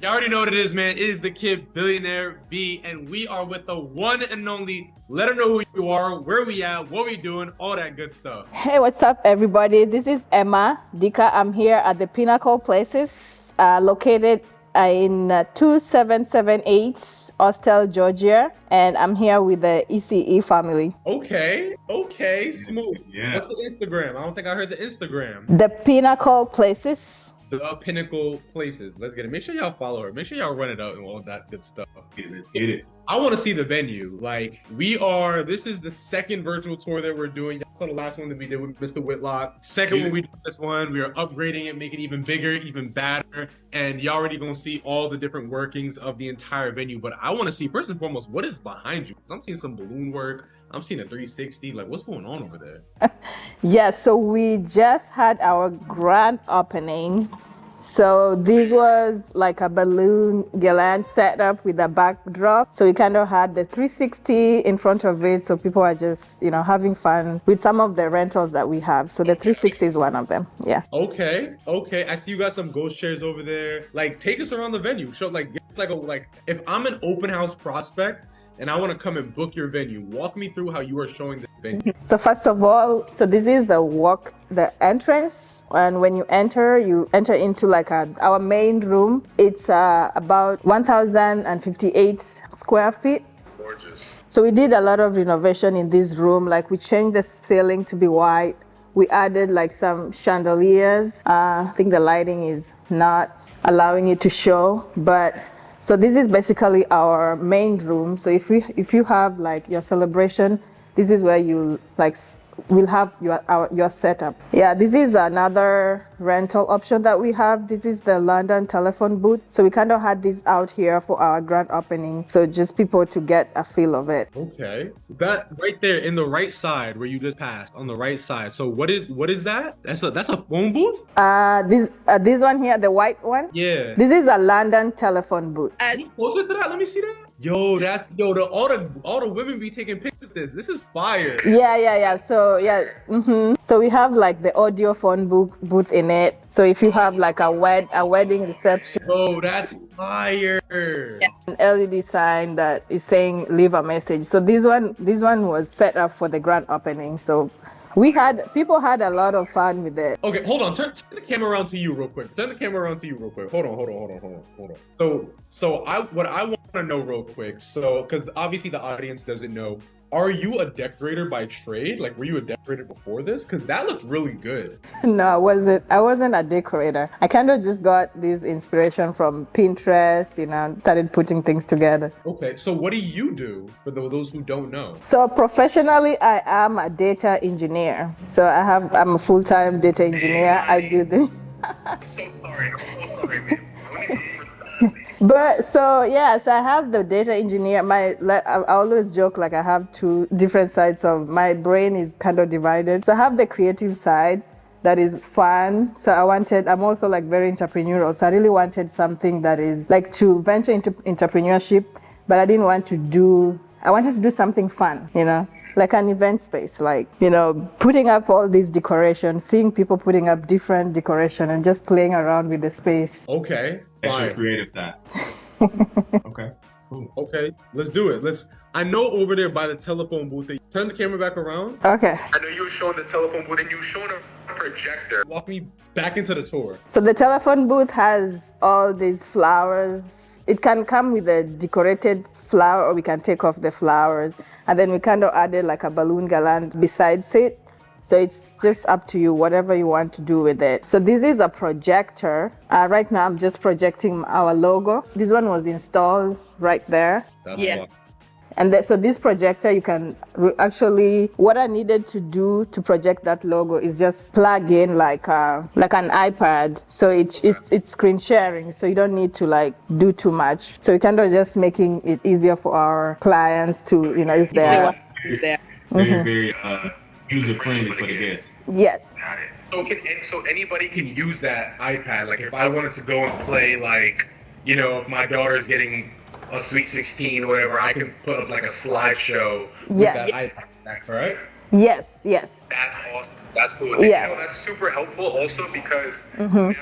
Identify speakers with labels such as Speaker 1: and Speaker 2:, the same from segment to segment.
Speaker 1: You already know what it is, man. It is the Kid Billionaire B, and we are with the one and only. Let them know who you are, where we at, what we doing, all that good stuff.
Speaker 2: Hey, what's up, everybody? This is Emma Dika. I'm here at the Pennacle Places, located in 2778 Austell, Georgia, and I'm here with the ECE family.
Speaker 1: Okay, smooth. Yeah. What's the Instagram? I don't think I heard the Instagram.
Speaker 2: The Pennacle Places.
Speaker 1: The Pinnacle Places. Let's get it. Make sure y'all follow her. Make sure y'all run it out and all that good stuff. Let's get it. I want to see the venue. Like, this is the second virtual tour that we're doing. Y'all saw the last one that we did with Mr. Whitlock. Second one we did this one. We are upgrading it, making it even bigger, even badder. And y'all already going to see all the different workings of the entire venue. But I want to see, first and foremost, what is behind you? Because I'm seeing some balloon work. I'm seeing a 360. Like, what's going on over there?
Speaker 2: Yeah, so we just had our grand opening. So this was like a balloon guirland set up with a backdrop. So we kind of had the 360 in front of it. So people are just, having fun with some of the rentals that we have. So the 360 is one of them. Yeah.
Speaker 1: Okay. I see you got some ghost chairs over there. Like, take us around the venue. Show if I'm an open house prospect, and I want to come and book your venue. Walk me through how you are showing the venue.
Speaker 2: So first of all, this is the entrance. And when you enter into our main room. It's about 1,058 square feet.
Speaker 1: Gorgeous.
Speaker 2: So we did a lot of renovation in this room. Like, we changed the ceiling to be white. We added some chandeliers. I think the lighting is not allowing it to show, but so this is basically our main room. So if you have your celebration, this is where you will have your setup. Yeah, this is another rental option that we have. This is the London telephone booth. So we kind of had this out here for our grand opening. So just people to get a feel of it.
Speaker 1: Okay. That's right there in the right side where you just passed, on the right side. So what is that? That's a phone booth?
Speaker 2: This one here, the white one?
Speaker 1: Yeah.
Speaker 2: This is a London telephone booth.
Speaker 1: Closer to that, let me see that. All the women be taking pictures of this. This is fire.
Speaker 2: Yeah. So So we have the audio phone booth in it. So if you have a wedding reception.
Speaker 1: Oh, that's fire.
Speaker 2: Yeah. An LED sign that is saying leave a message. So this one was set up for the grand opening. So people had a lot of fun with it.
Speaker 1: Okay, hold on. Turn the camera around to you real quick. Hold on. So what I want to know real quick. So, because obviously the audience doesn't know. Are you a decorator by trade? Like, were you a decorator before this? Because that looked really good.
Speaker 2: No, I wasn't a decorator. I kind of just got this inspiration from Pinterest, started putting things together.
Speaker 1: Okay, so what do you do for those who don't know?
Speaker 2: So professionally, I am a data engineer. So I'm a full-time data engineer. I do this.
Speaker 1: I'm so sorry, man.
Speaker 2: But so I have the data engineer. I always joke I have two different sides of my brain is kind of divided. So I have the creative side that is fun. So I'm also very entrepreneurial. So I really wanted something that is to venture into entrepreneurship, but I wanted to do something fun, like an event space, putting up all these decorations, seeing people putting up different decoration and just playing around with the space.
Speaker 1: Okay.
Speaker 3: That's your creative side. Okay. Cool.
Speaker 1: Okay, let's do it. I know over there by the telephone booth, turn the camera back around.
Speaker 2: Okay.
Speaker 1: I know you were showing the telephone booth and you were showing a projector. Walk me back into the tour.
Speaker 2: So the telephone booth has all these flowers. It can come with a decorated flower or we can take off the flowers. And then we kind of added a balloon guirland besides it. So it's just up to you, whatever you want to do with it. So this is a projector. Right now I'm just projecting our logo. This one was installed right there.
Speaker 1: Yes.
Speaker 2: And so this projector, you can what I needed to do to project that logo is just plug in like an iPad. So it's screen sharing. So you don't need to do too much. So you're kind of just making it easier for our clients to, if they're
Speaker 3: there. Very user-friendly for the guests.
Speaker 2: Yes.
Speaker 1: Got it. So anybody can use that iPad. Like, if I wanted to go and play, if my daughter's getting a Sweet 16 or whatever, I can put up a slideshow with that iPad. Is that correct?
Speaker 2: Yes.
Speaker 1: That's awesome. That's cool.
Speaker 2: Yeah.
Speaker 1: That's super helpful also because now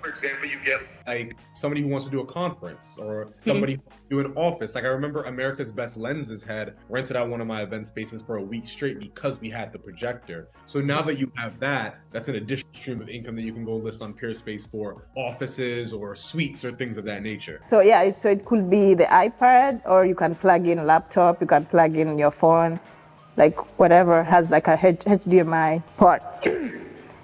Speaker 1: for example, you get like somebody who wants to do a conference or somebody who wants to do an office. Like I remember America's Best Lenses had rented out one of my event spaces for a week straight because we had the projector. So now that you have that, that's an additional stream of income that you can go list on Peerspace for offices or suites or things of that nature.
Speaker 2: So yeah, so it could be the iPad, or you can plug in a laptop, you can plug in your phone, like whatever has like a HDMI port.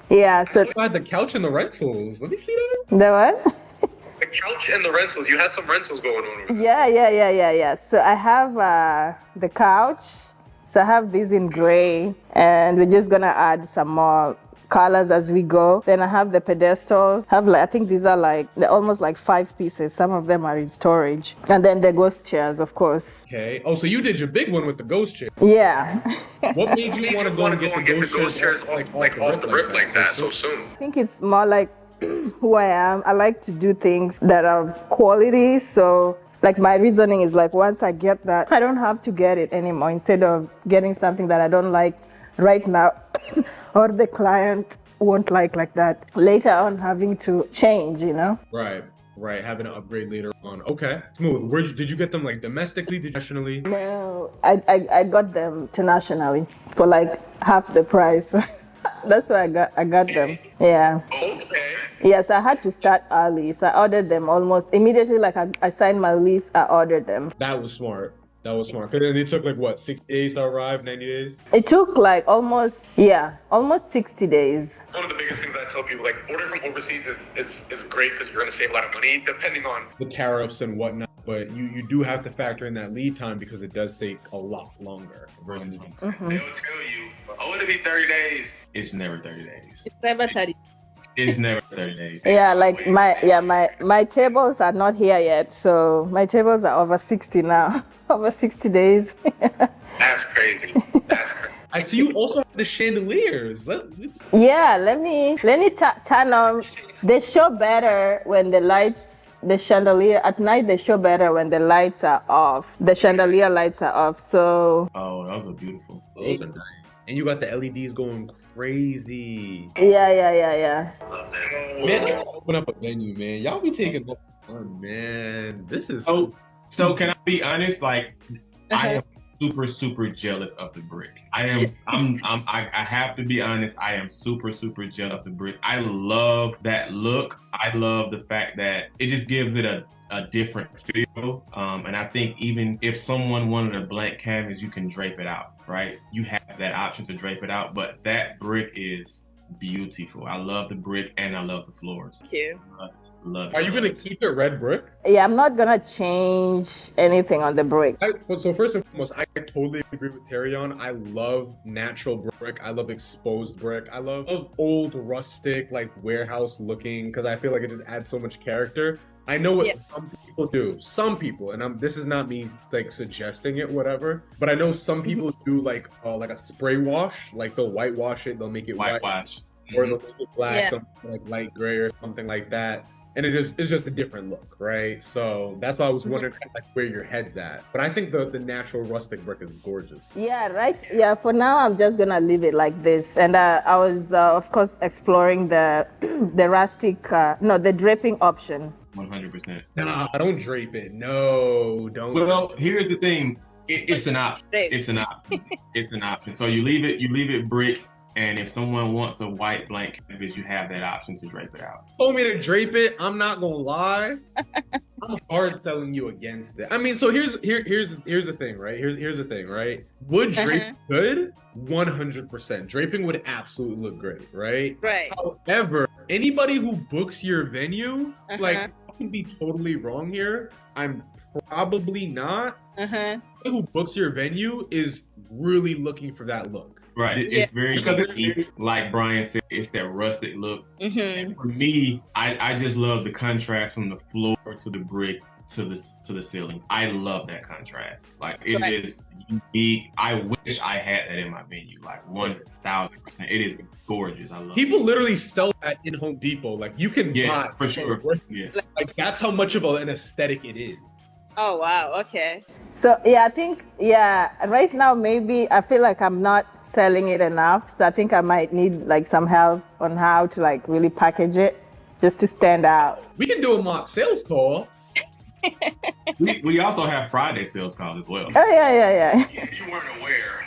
Speaker 2: Yeah, so
Speaker 1: I had the couch and the rentals. Let me see that.
Speaker 2: the what?
Speaker 1: The couch and the rentals. You had some rentals going on over there.
Speaker 2: Yeah. So I have the couch. So I have these in gray, and we're just gonna add some more colors as we go. Then I have the pedestals. I think these are they're almost like 5 pieces. Some of them are in storage. And then the ghost chairs, of course.
Speaker 1: Okay. Oh, so you did your big one with the ghost chair.
Speaker 2: Yeah.
Speaker 1: What made you want to go and get the ghost chairs off the rip like that so soon?
Speaker 2: I think it's more like who I am. I like to do things that are of quality. So like my reasoning is like once I get that, I don't have to get it anymore, instead of getting something that I don't like right now or the client won't like that. Later on having to change,
Speaker 1: Right, having to upgrade later on. Okay, smooth. Did you get them like domestically, internationally?
Speaker 2: No, I got them internationally for like half the price. That's why I got them. Yeah.
Speaker 1: Okay.
Speaker 2: Yes, I had to start early, so I ordered them almost immediately. Like I signed my lease, I ordered them.
Speaker 1: That was smart. Because it took like what, 60 days to arrive, 90 days?
Speaker 2: It took like almost 60 days.
Speaker 1: One of the biggest things I tell people, like ordering from overseas is great because you're going to save a lot of money depending on the tariffs and whatnot. But you do have to factor in that lead time because it does take a lot longer. Versus
Speaker 3: They'll tell you, it'll be 30 days. It's never 30 days.
Speaker 4: It's never 30.
Speaker 3: It's never 30 days.
Speaker 2: Yeah, like my tables are not here yet, so my tables are over 60 now. Over 60 days.
Speaker 1: That's crazy. I see you also have the chandeliers.
Speaker 2: Yeah, let me turn on. They show better when the chandelier at night. They show better when the lights are off. The chandelier lights are off. So.
Speaker 3: Oh, those are beautiful.
Speaker 1: Those are nice. And you got the LEDs going crazy.
Speaker 2: Yeah.
Speaker 1: Man, open up a venue, man. Y'all be taking that fun, man. This is
Speaker 3: so. Can I be honest? Like, I am super jealous of the brick. I have to be honest. I am super jealous of the brick. I love that look. I love the fact that it just gives it a different feel. And I think even if someone wanted a blank canvas, you can drape it out, right? You have that option to drape it out, but that brick is beautiful. I love the brick and I love the floors.
Speaker 4: Thank you.
Speaker 3: Love it.
Speaker 1: Are you gonna keep it red brick?
Speaker 2: Yeah, I'm not gonna change anything on the brick.
Speaker 1: So first and foremost, I totally agree with Terrion. I love natural brick. I love exposed brick. I love old rustic, like warehouse looking, because I feel like it just adds so much character. I know what some people do. Some people, and this is not me like suggesting it, whatever. But I know some people do like a spray wash, like they'll whitewash it, they'll make it
Speaker 3: whitewash,
Speaker 1: or they'll make it black, something like light gray or something like that. And it's just a different look, right? So that's why I was wondering kind of like where your head's at. But I think the natural rustic brick is gorgeous.
Speaker 2: Yeah, right. Yeah, for now I'm just gonna leave it like this. And I was of course exploring the rustic, the draping option.
Speaker 3: 100%.
Speaker 1: Nah, don't drape it. No, don't.
Speaker 3: Well, here's the thing. It's an option. It's an option. It's an option. So you leave it brick. And if someone wants a white blank canvas, you have that option to drape it out.
Speaker 1: Told me to drape it. I'm not gonna lie. I'm hard selling you against it. I mean, so here's the thing, right? Here's the thing, right? Would drape good? 100%. Draping would absolutely look great, right?
Speaker 4: Right.
Speaker 1: However, anybody who books your venue, like, I can be totally wrong here. I'm probably not. Anybody who books your venue is really looking for that look.
Speaker 3: Right. It's very unique. Like Brian said, it's that rustic look. And for me, I just love the contrast from the floor to the brick to the ceiling. I love that contrast. Like it is unique. I wish I had that in my venue. Like 1000%. It is gorgeous. I love
Speaker 1: People literally sell that in Home Depot. Like you can buy
Speaker 3: for sure. Yes.
Speaker 1: Like that's how much of an aesthetic it is.
Speaker 4: Oh, wow. Okay.
Speaker 2: So, I think, right now, maybe I feel like I'm not selling it enough. So I think I might need like some help on how to like really package it just to stand out.
Speaker 1: We can do a mock sales call.
Speaker 3: We also have Friday sales calls as well.
Speaker 2: Oh, yeah.
Speaker 3: You weren't aware.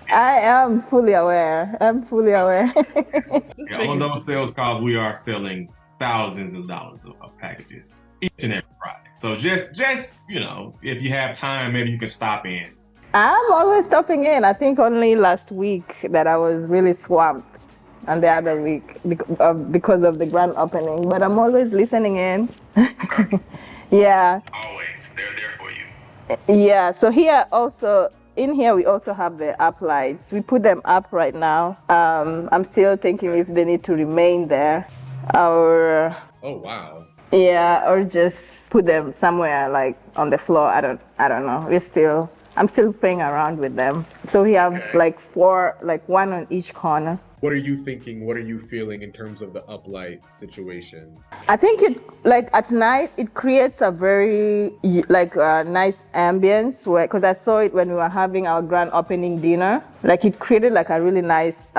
Speaker 2: I am fully aware.
Speaker 3: Yeah, on those sales calls, we are selling thousands of dollars of packages each and every Friday. So just if you have time, maybe you can stop in.
Speaker 2: I'm always stopping in. I think only last week that I was really swamped, and the other week because of the grand opening. But I'm always listening in.
Speaker 3: Okay.
Speaker 2: Yeah.
Speaker 3: Always. They're there for you.
Speaker 2: Yeah. So in here we also have the up lights. We put them up right now. I'm still thinking if they need to remain there, or
Speaker 1: Oh wow.
Speaker 2: yeah, or just put them somewhere like on the floor. I don't know. I'm still playing around with them. So we have like 4, like 1 on each corner.
Speaker 1: What are you thinking? What are you feeling in terms of the uplight situation?
Speaker 2: I think it, like at night, it creates a very nice ambience, because I saw it when we were having our grand opening dinner. Like it created like a really nice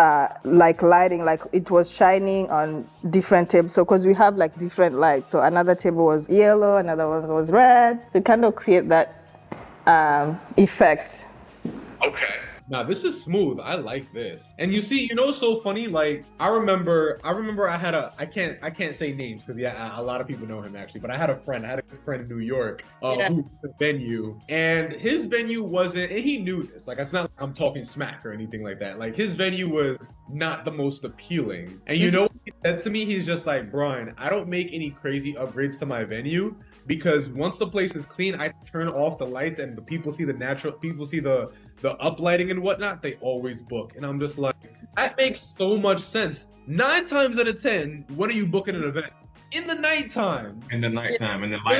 Speaker 2: like lighting, like it was shining on different tables. So because we have like different lights, so another table was yellow, another one was red. It kind of create that effect.
Speaker 1: Okay. Now this is smooth. I like this. And you see, so funny. Like I remember I had I can't say names because a lot of people know him actually. But I had a good friend in New York who was the venue, and his venue wasn't. And he knew this. Like it's not like I'm talking smack or anything like that. Like his venue was not the most appealing. And you know what he said to me? He's just like, Brian, I don't make any crazy upgrades to my venue, because once the place is clean, I turn off the lights and the people see the uplighting and whatnot, they always book. And I'm just like, that makes so much sense. 9 times out of 10, when are you booking an event? In the nighttime.
Speaker 3: And the lights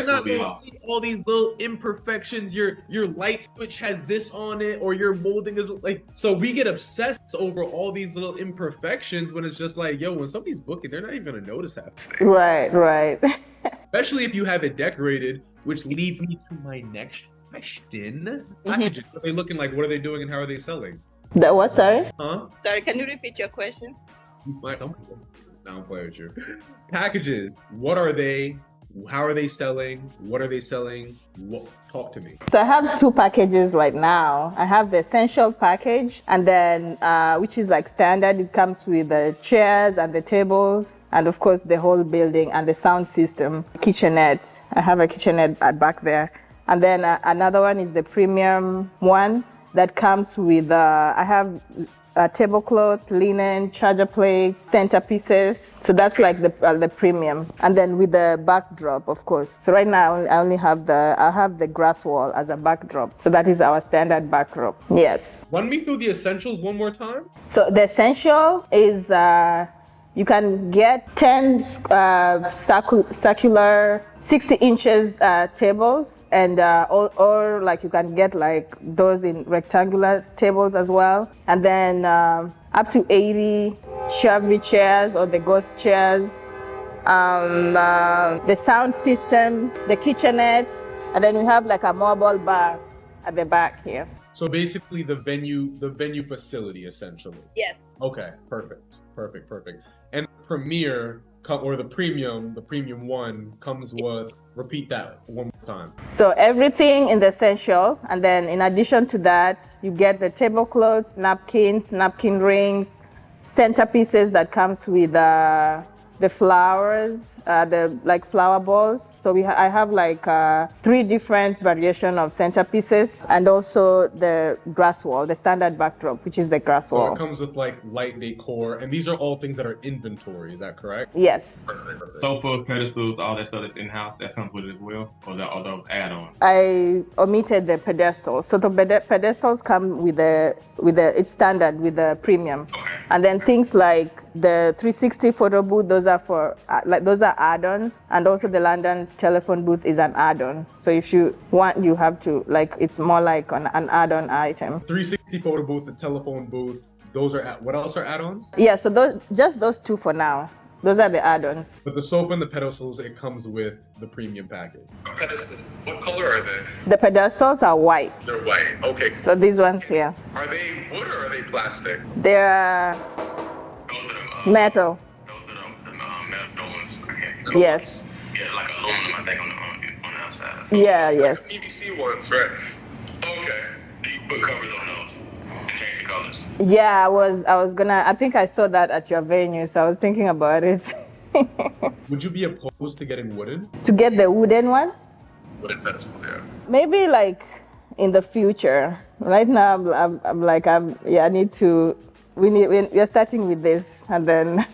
Speaker 3: will be off.
Speaker 1: See all these little imperfections. Your light switch has this on it, or your molding is like. So we get obsessed over all these little imperfections when it's just like, yo, when somebody's booking, they're not even gonna notice half.
Speaker 2: Right.
Speaker 1: Especially if you have it decorated, which leads me to my next question. Packages. What are they looking like? What are they doing? And how are they selling?
Speaker 2: The what? Sorry.
Speaker 1: Huh?
Speaker 4: Sorry, can you repeat your question?
Speaker 1: Now I'm playing with you. Packages. What are they? How are they selling? What are they selling? Talk to me.
Speaker 2: So I have 2 packages right now. I have the essential package, and then which is like standard. It comes with the chairs and the tables, and of course the whole building and the sound system. Kitchenette. I have a kitchenette back there. And then another one is the premium one that comes with, I have tablecloths, linen, charger plates, centerpieces. So that's like the premium. And then with the backdrop, of course. So right now I only have the grass wall as a backdrop. So that is our standard backdrop. Yes.
Speaker 1: Run me through the essentials one more time.
Speaker 2: So the essential is, you can get 10 circular 60 inches tables, and or like you can get like those in rectangular tables as well, and then up to 80 Chevy chairs or the ghost chairs, the sound system, the kitchenette, and then we have like a mobile bar at the back here.
Speaker 1: So basically the venue facility essentially.
Speaker 4: Yes.
Speaker 1: Okay, perfect. And the premier or the premium one comes with, repeat that one more time.
Speaker 2: So everything in the essential, and then in addition to that, you get the tablecloths, napkins, napkin rings, centerpieces that comes with the flowers, the like flower balls. So I have like 3 different variation of centerpieces, and also the grass wall, the standard backdrop, which is the grass wall.
Speaker 1: So it comes with like light decor, and these are all things that are inventory. Is that correct?
Speaker 2: Yes.
Speaker 1: Perfect.
Speaker 3: Sofa, pedestals, all that stuff that's in-house, that comes with it as well? Or those add-ons?
Speaker 2: I omitted the pedestals. So the pedestals come with it's standard with the premium.
Speaker 3: Okay.
Speaker 2: And then things like the 360 photo booth, those are add-ons, and also the London telephone booth is an add-on. So if you want, you have to, like, it's more like an add-on item.
Speaker 1: 360 photo booth, the telephone booth, those are what else are add-ons?
Speaker 2: Yeah, so just those 2 for now. Those are the add-ons.
Speaker 1: But the sofa and the pedestals, it comes with the premium package.
Speaker 3: Pedestals, what color are they?
Speaker 2: The pedestals are white.
Speaker 3: They're white, okay.
Speaker 2: So these ones here.
Speaker 3: Are they wood or are they plastic?
Speaker 2: They're
Speaker 3: Those are them,
Speaker 2: metal.
Speaker 3: Those are the metal ones. Okay.
Speaker 2: Yes.
Speaker 5: Yeah, like aluminum, I think, on the outside. So
Speaker 2: Yeah, yes.
Speaker 5: PVC ones, right? Okay. You put covers on those and change the colors.
Speaker 2: Yeah, I think I saw that at your venue, so I was thinking about it.
Speaker 1: Would you be opposed to getting wooden?
Speaker 2: To get the wooden one?
Speaker 5: Wooden pedestal, yeah.
Speaker 2: Maybe like in the future. Right now, I need to, we're starting with this, and then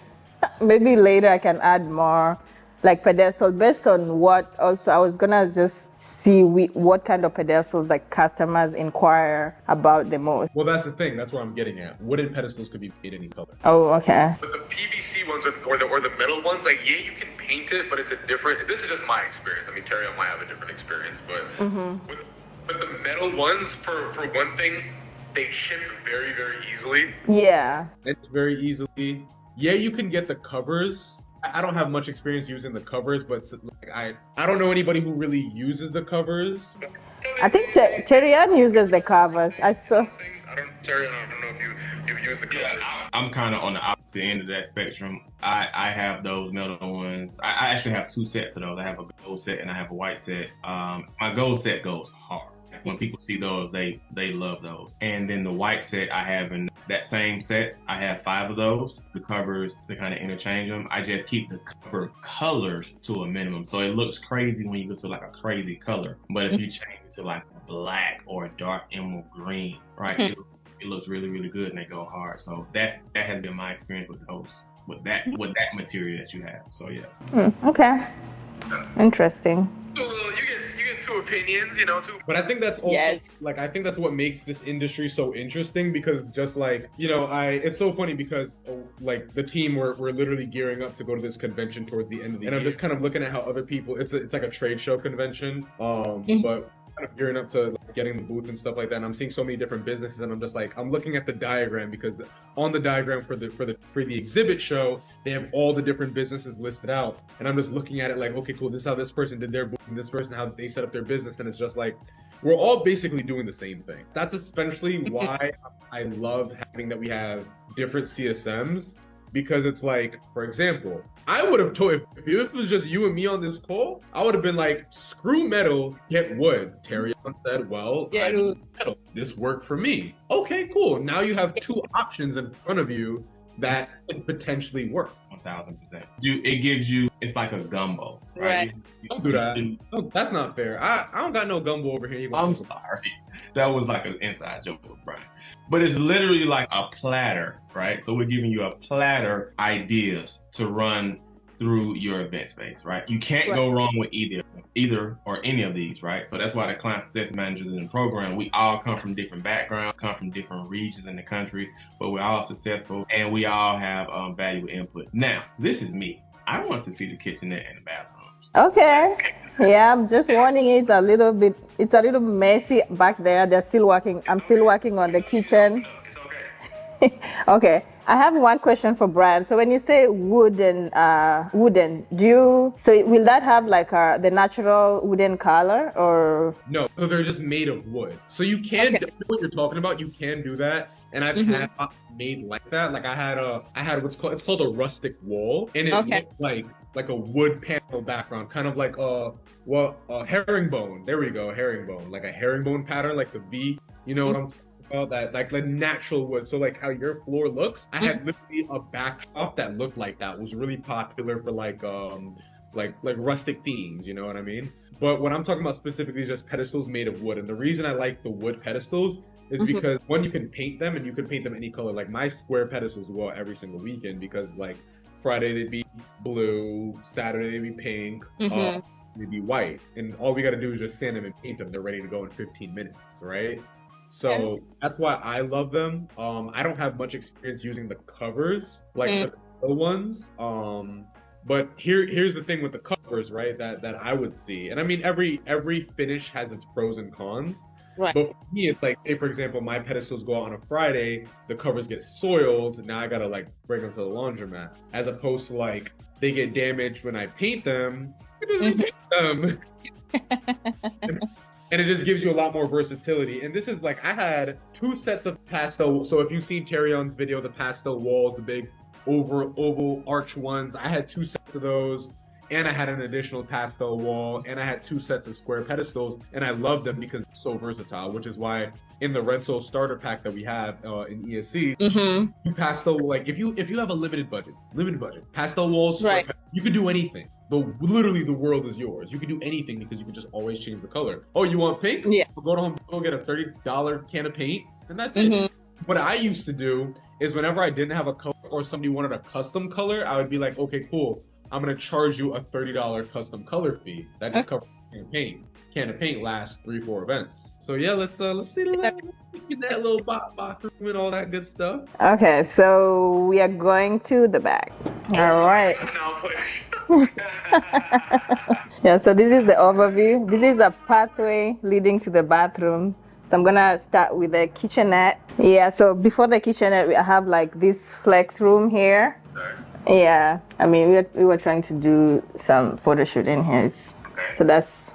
Speaker 2: maybe later I can add more like pedestal based on what also I was gonna just see what kind of pedestals like customers inquire about the most.
Speaker 1: Well, that's the thing. That's where I'm getting at. Wooden pedestals could be painted any color.
Speaker 2: Oh, okay.
Speaker 5: But the PVC ones or the metal ones, like, yeah, you can paint it, but it's a different. This is just my experience. I mean, Terry might have a different experience, but with the metal ones, for one thing, they ship very, very easily.
Speaker 2: Yeah.
Speaker 1: It's very easily. Yeah, you can get the covers. I don't have much experience using the covers, but like, I don't know anybody who really uses the covers.
Speaker 2: I think Terry uses the covers.
Speaker 5: Terry, I don't know if you've used the covers.
Speaker 3: Yeah, I'm kind of on the opposite end of that spectrum. I have those metal ones. I actually have two sets of those. I have a gold set and I have a white set. My gold set goes hard. When people see those, they love those. And then the white set I have in that same set, I have 5 of those. The covers to kind of interchange them. I just keep the cover colors to a minimum. So it looks crazy when you go to like a crazy color. But if you change it to like black or dark emerald green, right, it looks really, really good and they go hard. So that has been my experience with those, with that material that you have. So yeah.
Speaker 2: Okay. Interesting.
Speaker 5: You get two opinions, two.
Speaker 1: But I think that's also
Speaker 4: Yes.
Speaker 1: like I think that's what makes this industry so interesting, because it's just like, it's so funny because like the team we're literally gearing up to go to this convention towards the end of the year. And I'm just kind of looking at how other people, it's like a trade show convention, but kind of gearing up to like, getting the booth and stuff like that. And I'm seeing so many different businesses, and I'm just like, I'm looking at the diagram, because on the diagram for the exhibit show, they have all the different businesses listed out, and I'm just looking at it like, okay, cool, this is how this person did their booth, and this person how they set up their business, and it's just like we're all basically doing the same thing. That's especially why I love having that we have different CSMs. Because it's like, for example, I would have told, if it was just you and me on this call, I would have been like, screw metal, get wood. Terry said, well,
Speaker 4: Yeah,
Speaker 1: I need metal. This worked for me. Okay, cool. Now you have 2 options in front of you that could potentially work.
Speaker 3: 1000%. It gives you, it's like a gumbo, right?
Speaker 1: Don't do that. No, that's not fair. I don't got no gumbo over here.
Speaker 3: I'm sorry. That was like an inside joke with Brian. But it's literally like a platter, right? So we're giving you a platter ideas to run through your event space, right? You can't go wrong with either or any of these, right? So that's why the client success managers in the program, we all come from different backgrounds, come from different regions in the country, but we're all successful and we all have valuable input. Now, this is me. I want to see the kitchenette and the bathrooms.
Speaker 2: Okay. Yeah, I'm just warning it's a little messy back there. I'm still working on the kitchen.
Speaker 5: It's okay.
Speaker 2: Okay. I have one question for Brian. So when you say wooden, will that have like the natural wooden color, or?
Speaker 1: No, so they're just made of wood. So you can, do what you're talking about, you can do that. And I've had pots made like that. Like I had it's called a rustic wall, and it looked like a wood panel background, kind of like a herringbone. There we go, a herringbone, like a herringbone pattern, like the V. You know what I'm talking about? That like natural wood. So like how your floor looks, I had literally a backdrop that looked like that. It was really popular for like rustic themes. You know what I mean? But what I'm talking about specifically is just pedestals made of wood. And the reason I like the wood pedestals is because one, you can paint them, and you can paint them any color. Like my square pedestals go out every single weekend, because like Friday they'd be blue, Saturday they'd be pink, they'd be white, and all we got to do is just sand them and paint them. They're ready to go in 15 minutes, right? So that's why I love them. I don't have much experience using the covers, like the little ones. But here's the thing with the covers, right? That I would see, and I mean every finish has its pros and cons.
Speaker 4: Right.
Speaker 1: But for me, it's like, say for example, my pedestals go out on a Friday, the covers get soiled. Now I gotta like bring them to the laundromat, as opposed to like they get damaged when I paint them. I just paint them. And it just gives you a lot more versatility. And this is like, I had 2 sets of pastel. So if you've seen Terry-on's video, the pastel walls, the big oval arch ones, I had 2 sets of those. and I had an additional pastel wall, and I had 2 sets of square pedestals, and I loved them because it's so versatile, which is why in the rental starter pack that we have in ESC, you pastel, like if you have a limited budget, pastel walls,
Speaker 4: Right.
Speaker 1: you could do anything. Literally the world is yours. You can do anything because you can just always change the color. Oh, you want pink?
Speaker 4: Yeah.
Speaker 1: Go to Home Depot, get a $30 can of paint, and that's it. What I used to do is whenever I didn't have a color or somebody wanted a custom color, I would be like, okay, cool. I'm gonna charge you a $30 custom color fee. That just covers a can of paint. Can of paint lasts 3-4 events. So yeah, let's see that little bathroom and all that good stuff.
Speaker 2: Okay, so we are going to the back. All right.
Speaker 5: Now push.
Speaker 2: Yeah, so this is the overview. This is a pathway leading to the bathroom. So I'm gonna start with the kitchenette. Yeah, so before the kitchenette, we have like this flex room here. Yeah, I mean, we were trying to do some photo shoot in here. So that's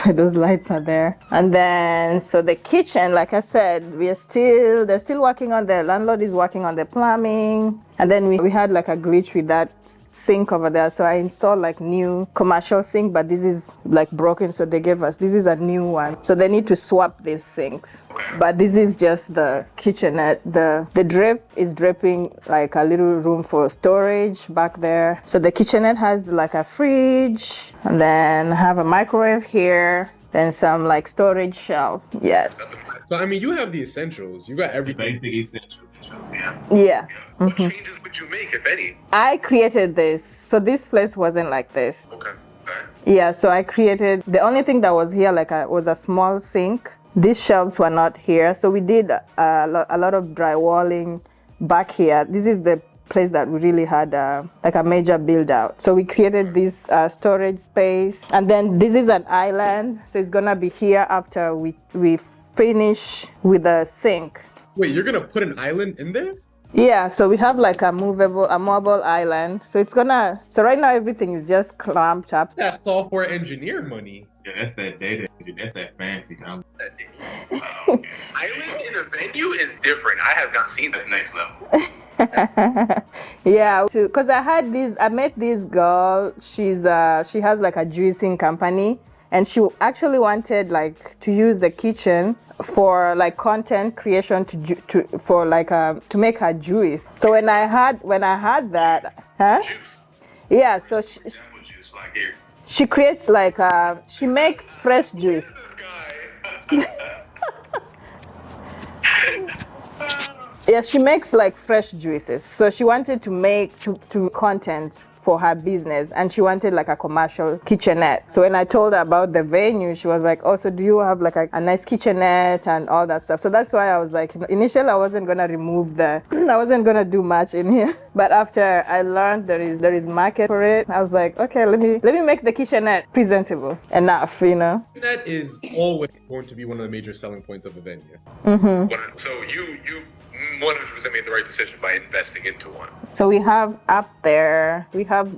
Speaker 2: why those lights are there. And then, so the kitchen, like I said, they're still working on the landlord is working on the plumbing. And then we had like a glitch with that sink over there, so I installed like new commercial sink, but this is like broken, so they gave us this is a new one, so they need to swap these sinks. But this is just the kitchenette. The drip is dripping like a little room for storage back there. So the kitchenette has like a fridge, and then have a microwave here, then some like storage shelf. Yes.
Speaker 1: So I mean, you have the essentials. You got everything.
Speaker 3: Basic essentials.
Speaker 2: Yeah.
Speaker 5: What changes would you make, if any?
Speaker 2: I created this, so this place wasn't like this.
Speaker 5: Okay. Alright.
Speaker 2: Yeah, so I created, the only thing that was here was a small sink. These shelves were not here, so we did a lot of drywalling back here. This is the place that we really had like a major build out. So we created this storage space, and then this is an island, so it's gonna be here after we finish with the sink.
Speaker 1: Wait, you're gonna put an island in there?
Speaker 2: Yeah, so we have like a mobile island. So so right now everything is just clamped up.
Speaker 1: That software engineer money.
Speaker 3: Yeah, that's that data. That's that fancy.
Speaker 5: Island in a venue is different. I have not seen that next level.
Speaker 2: Yeah, because I met this girl. she has like a juicing company, and she actually wanted like to use the kitchen for like content creation to make her juice. So when I had that, huh?
Speaker 5: Juice.
Speaker 2: Yeah, so
Speaker 5: What juice like here?
Speaker 2: she creates like she makes fresh juice.
Speaker 5: This guy.
Speaker 2: Yeah, she makes like fresh juices. So she wanted to make to content for her business, and she wanted like a commercial kitchenette. So when I told her about the venue, she was like, oh, so do you have like a nice kitchenette and all that stuff? So that's why I was like, initially I wasn't gonna I wasn't gonna do much in here. But after I learned there is market for it, I was like, okay, let me make the kitchenette presentable enough,
Speaker 1: That is always going to be one of the major selling points of a venue.
Speaker 5: So you 100% made the right decision by investing into one.
Speaker 2: So we have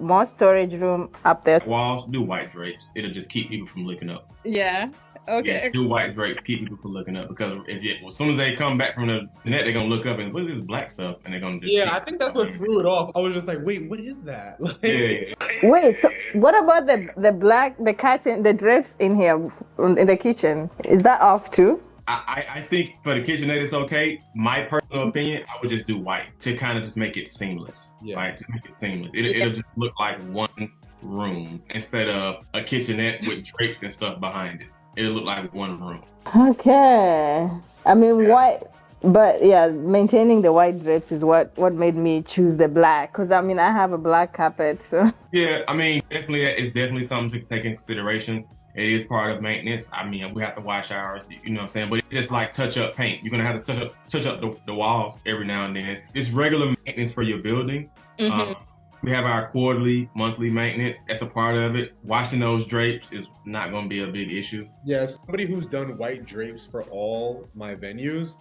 Speaker 2: more storage room up there.
Speaker 3: Walls, do white drapes. It'll just keep people from looking up.
Speaker 4: Yeah. Okay.
Speaker 3: Yeah, do white drapes, keep people from looking up, because as soon as they come back from the net, they're gonna look up and what is this black stuff, and they're gonna just
Speaker 1: Yeah, I think that's what threw it off. I was just like, wait, what is that? Like,
Speaker 3: Yeah.
Speaker 2: Wait, so what about the curtain, the drapes in here in the kitchen? Is that off too?
Speaker 3: I think for the kitchenette it's okay. My personal opinion, I would just do white to kind of just make it seamless.
Speaker 1: Yeah.
Speaker 3: Like to make it seamless. It'll just look like one room instead of a kitchenette with drapes and stuff behind it. It'll look like one room.
Speaker 2: Okay. I mean, white, but yeah, maintaining the white drapes is what made me choose the black. Because I mean, I have a black carpet, so.
Speaker 3: Yeah, I mean, it's definitely something to take in consideration. It is part of maintenance. I mean, we have to wash ours, you know what I'm saying? But it's just like touch up paint. You're gonna have to touch up the walls every now and then. It's regular maintenance for your building. We have our quarterly, monthly maintenance. That's a part of it. Washing those drapes is not gonna be a big issue.
Speaker 1: yeah, somebody who's done white drapes for all my venues,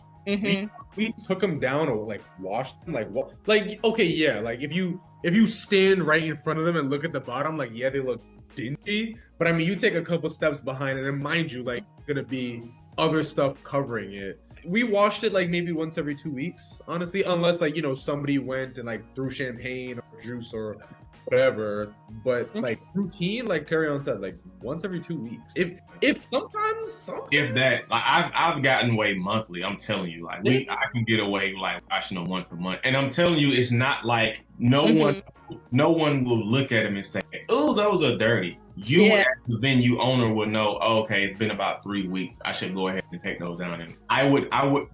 Speaker 1: we took them down or like washed them, like okay, yeah, like if you stand right in front of them and look at the bottom, like yeah, they look dingy, but I mean, you take a couple steps behind, and then mind you, like, gonna be other stuff covering it. we washed it like maybe once every 2 weeks, honestly, unless like, somebody went and like threw champagne or juice or whatever. But like routine, like Carry On said, like once every 2 weeks. If sometimes
Speaker 3: If that, like I've gotten away monthly. I'm telling you, like I can get away like washing them once a month, and I'm telling you, it's not like no one will look at them and say, "Oh, those are dirty." You as the venue owner would know, oh, okay, it's been about 3 weeks. I should go ahead and take those down. And I would,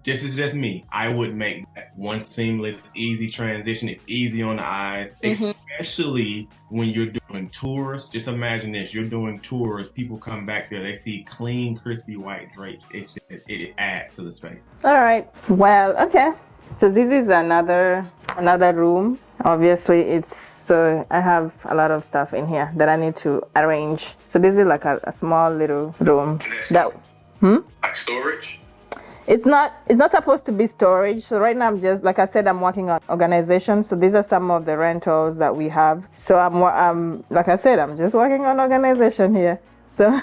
Speaker 3: this is just me. I would make that one seamless, easy transition. It's easy on the eyes, especially when you're doing tours. Just imagine this. You're doing tours. People come back there. They see clean, crispy white drapes. It's just, it adds to the space.
Speaker 2: All right. Well, okay. So this is another room. Obviously, I have a lot of stuff in here that I need to arrange. So this is like a small little room.
Speaker 5: Like storage?
Speaker 2: It's not supposed to be storage. So right now I'm just, like I said, I'm working on organization. So these are some of the rentals that we have. So I'm like I said, I'm just working on organization here. So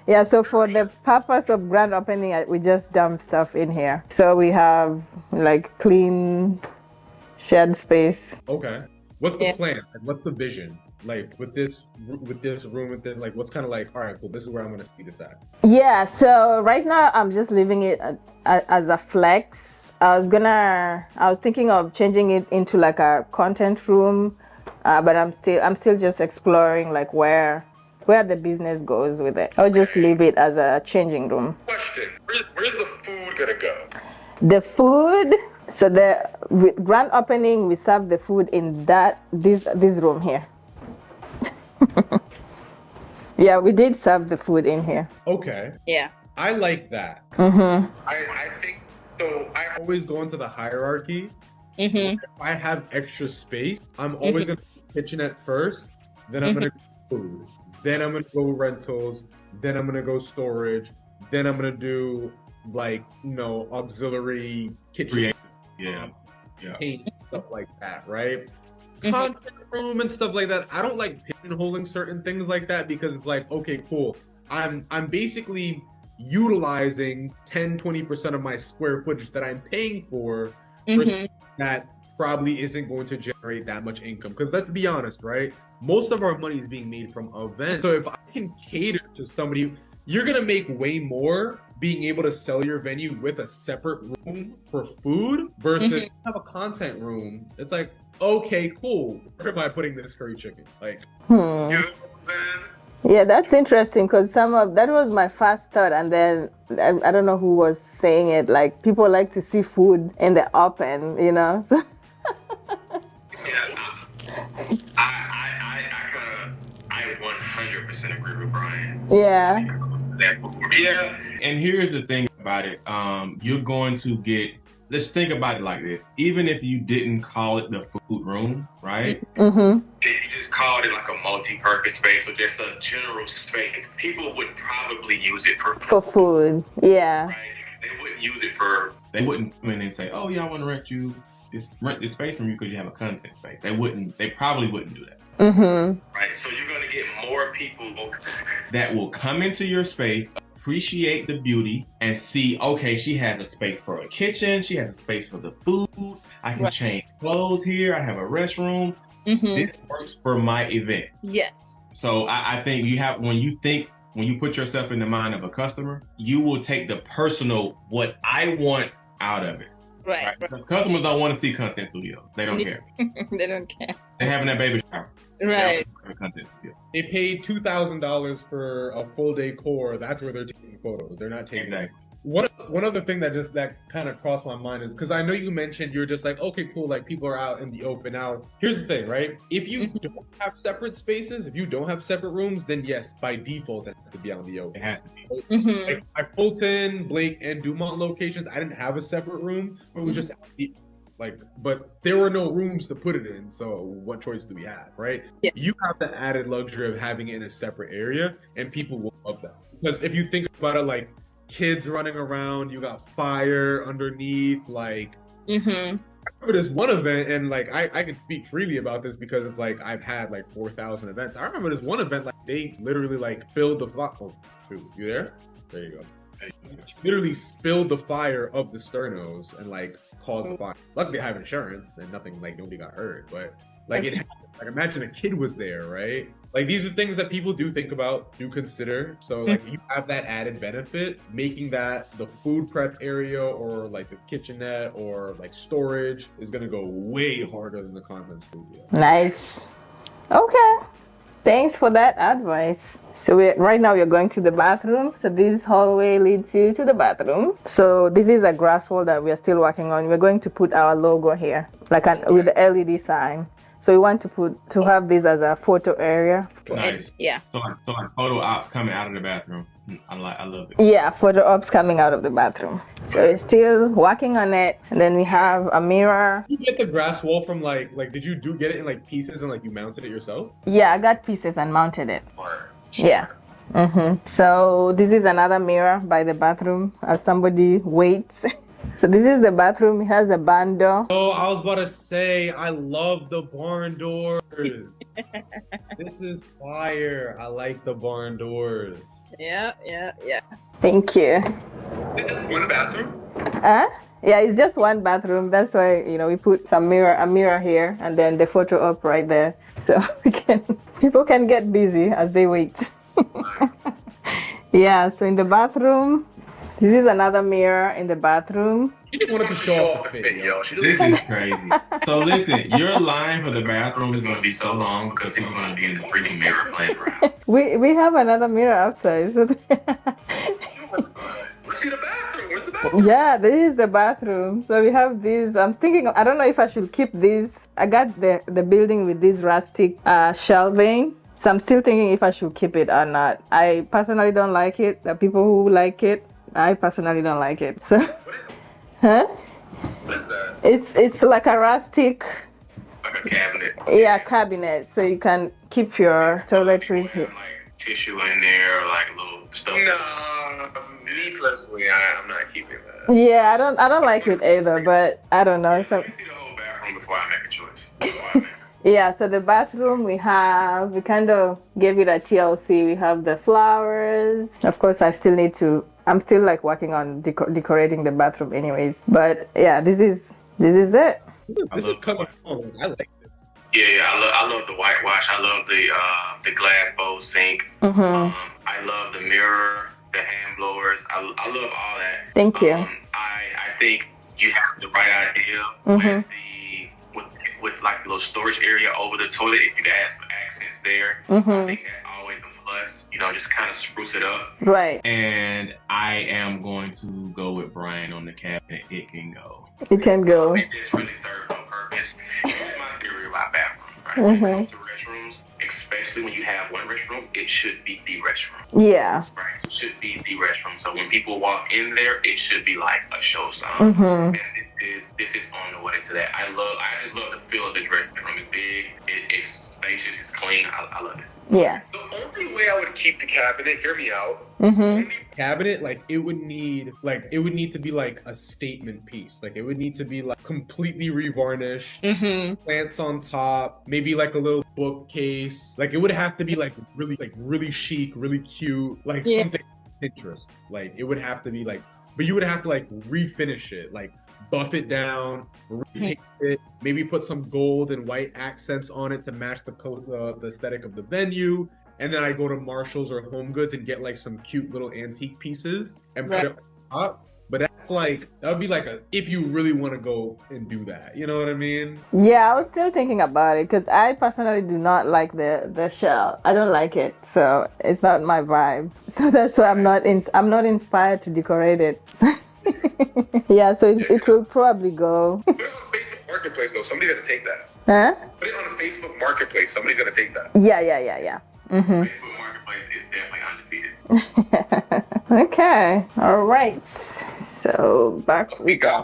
Speaker 2: yeah, so for the purpose of grand opening, we just dump stuff in here. So we have like clean shared space.
Speaker 1: Okay. What's the plan? Like, what's the vision? Like with this room, with this, like, what's kind of like, all right, cool, this is where I'm going to see this at.
Speaker 2: Yeah, so right now I'm just leaving it as a flex. I was thinking of changing it into like a content room, but I'm still just exploring like where the business goes with it. I'll just leave it as a changing room.
Speaker 5: Question: Where's the food gonna go?
Speaker 2: The food. So with grand opening, we serve the food in this room here. Yeah, we did serve the food in here.
Speaker 1: Okay.
Speaker 4: Yeah.
Speaker 1: I like that.
Speaker 2: Mm-hmm.
Speaker 5: I think so.
Speaker 1: I always go into the hierarchy.
Speaker 4: Mm-hmm.
Speaker 1: If I have extra space, I'm always going to do kitchenette first. Then I'm going to do food. Then I'm going to go rentals. Then I'm going to go storage. Then I'm going to do like, auxiliary kitchen. Paint, stuff like that, right? Content room and stuff like that. I don't like pigeonholing certain things like that because it's like, okay, cool. I'm basically utilizing 10-20% of my square footage that I'm paying for that probably isn't going to generate that much income. Because let's be honest, right? Most of our money is being made from events. So if I can cater to somebody, you're gonna make way more being able to sell your venue with a separate room for food versus have a content room. It's like, okay, cool. Where am I putting this curry chicken? Like,
Speaker 2: yeah, that's interesting because that was my first thought, and then I don't know who was saying it. Like, people like to see food in the open, So.
Speaker 5: I 100% agree with Brian.
Speaker 2: Yeah.
Speaker 5: Yeah.
Speaker 3: And here's the thing about it. You're going to get, let's think about it like this. Even if you didn't call it the food room, right?
Speaker 2: Mm-hmm.
Speaker 5: If you just called it like a multi-purpose space or just a general space, people would probably use it for
Speaker 2: food. Yeah.
Speaker 5: Right? They wouldn't use it
Speaker 3: they wouldn't come in and say, oh yeah, I want to rent this space from you because you have a content space. They probably wouldn't do that.
Speaker 2: Mm-hmm.
Speaker 5: Right. So you're going to get more people
Speaker 3: that will come into your space, appreciate the beauty, and see, okay, she has a space for a kitchen. She has a space for the food. I can change clothes here. I have a restroom. This works for my event.
Speaker 4: Yes.
Speaker 3: So I think when you put yourself in the mind of a customer, you will take the personal, what I want out of it.
Speaker 4: Right.
Speaker 3: Because customers don't want to see content studios. They don't care.
Speaker 4: They don't care.
Speaker 3: They're having that baby shower.
Speaker 4: Right.
Speaker 3: Content studio.
Speaker 1: they paid $2,000 for a full decor. That's where they're taking photos. They're not taking.
Speaker 3: Exactly.
Speaker 1: One other thing that kind of crossed my mind is because I know you mentioned you're just like, okay, cool, like people are out in the open now. Here's the thing, right? If you don't have separate spaces, if you don't have separate rooms, then yes, by default, it has to be out in the open.
Speaker 3: It has to be.
Speaker 1: Like my Fulton, Blake, and Dumont locations, I didn't have a separate room. It was just but there were no rooms to put it in. So what choice do we have, right?
Speaker 4: Yeah.
Speaker 1: You have the added luxury of having it in a separate area, and people will love that. Because if you think about it, like kids running around, you got fire underneath, like. I remember this one event, and like I can speak freely about this because it's like I've had like 4,000 events. I remember this one event, like they literally like filled the block. Oh, shoot, you there? There you go. literally spilled the fire of the sternos and like caused the fire. Luckily, I have insurance and nothing, like nobody got hurt. But like it, like imagine a kid was there, right? Like these are things that people do think about, do consider. So like you have that added benefit, making that the food prep area or like the kitchenette or like storage is gonna go way harder than the content studio.
Speaker 2: Nice. Okay. Thanks for that advice. So right now you're going to the bathroom. So this hallway leads you to the bathroom. So this is a grass wall that we are still working on. We're going to put our logo here, like with the LED sign. So we want to have this as a photo area.
Speaker 3: Nice.
Speaker 4: Yeah.
Speaker 3: So like photo ops coming out of the bathroom. I love it.
Speaker 2: Yeah, photo ops coming out of the bathroom. So we're still working on it. And then we have a mirror.
Speaker 1: Did you get the grass wall from like did you get it in like pieces and like you mounted it yourself?
Speaker 2: Yeah, I got pieces and mounted it. Yeah. So this is another mirror by the bathroom as somebody waits. So this is the bathroom. It has a barn door.
Speaker 1: Oh, I was about to say, I love the barn doors. This is fire. I like the barn doors.
Speaker 4: Yeah.
Speaker 2: Thank you.
Speaker 5: Is it just one bathroom?
Speaker 2: Yeah, it's just one bathroom. That's why, we put a mirror here and then the photo up right there. So people can get busy as they wait. Yeah, so in the bathroom, this is another mirror in the bathroom.
Speaker 1: She just wanted to show off the fit, yo.
Speaker 3: This is crazy. So listen, your line for the bathroom is going to be so long because people are going to be in the freaking mirror playing around.
Speaker 2: We have another mirror outside. So
Speaker 5: Let's see the bathroom. Where's the bathroom?
Speaker 2: yeah, this is the bathroom. So we have these. I'm thinking, I don't know if I should keep these. I got the building with this rustic shelving. So I'm still thinking if I should keep it or not. I personally don't like it. The people who like it, I personally don't like it. So, huh?
Speaker 5: What is that?
Speaker 2: It's like a rustic,
Speaker 5: Like a cabinet.
Speaker 2: yeah, cabinet. So you can keep your toiletries here.
Speaker 5: Like tissue in there, like little stuff. No, me personally, I'm not keeping that.
Speaker 2: Yeah, I don't like it either. But I don't know. So,
Speaker 5: Let's see the whole bathroom before I make a choice.
Speaker 2: yeah, so the bathroom we kind of gave it a TLC. We have the flowers. Of course, I'm still like working on decorating the bathroom anyways. But yeah, this is it.
Speaker 1: This is coming home. I like this.
Speaker 5: Yeah, I love the whitewash. I love the glass bowl sink. I love the mirror, the hand blowers. I love all that.
Speaker 2: Thank you.
Speaker 5: I think you have the right idea with like a little storage area over the toilet. If you add some accents there, I think that's always a plus. Just kind of spruce it up.
Speaker 2: Right.
Speaker 3: And I am going to go with Brian on the cabinet. It can go.
Speaker 2: It can go.
Speaker 5: It just really serves no purpose. This is my theory about bathrooms, right? When it comes to restrooms, especially when you have one restroom, it should be the restroom.
Speaker 2: Yeah.
Speaker 5: Right? It should be the restroom. So when people walk in there, it should be like a show song. And this is on the way to that. I just love the feel of this restroom. It's big, it's spacious, it's clean. I love it.
Speaker 2: Yeah.
Speaker 5: The only way I would keep the cabinet, hear me out.
Speaker 1: Cabinet, like it would need to be like a statement piece. Like it would need to be like completely revarnished, plants on top, maybe like a little bookcase. Like it would have to be like really chic, really cute, like something Pinterest. Like it would have to be like, but you would have to like refinish it, like buff it down, repaint it, maybe put some gold and white accents on it to match the aesthetic of the venue. And then I go to Marshall's or Home Goods and get like some cute little antique pieces and put it on top. But that would be like if you really want to go and do that, you know what I mean?
Speaker 2: Yeah, I was still thinking about it because I personally do not like the shell. I don't like it, so it's not my vibe. So that's why I'm not inspired to decorate it. Yeah, so it will probably go.
Speaker 5: Put it on a Facebook Marketplace though. Somebody's gonna take that.
Speaker 2: Huh?
Speaker 5: Put it on a Facebook Marketplace. Somebody's gonna take that.
Speaker 2: Yeah.
Speaker 5: Facebook Marketplace is definitely undefeated.
Speaker 2: Okay. All right. So back we go.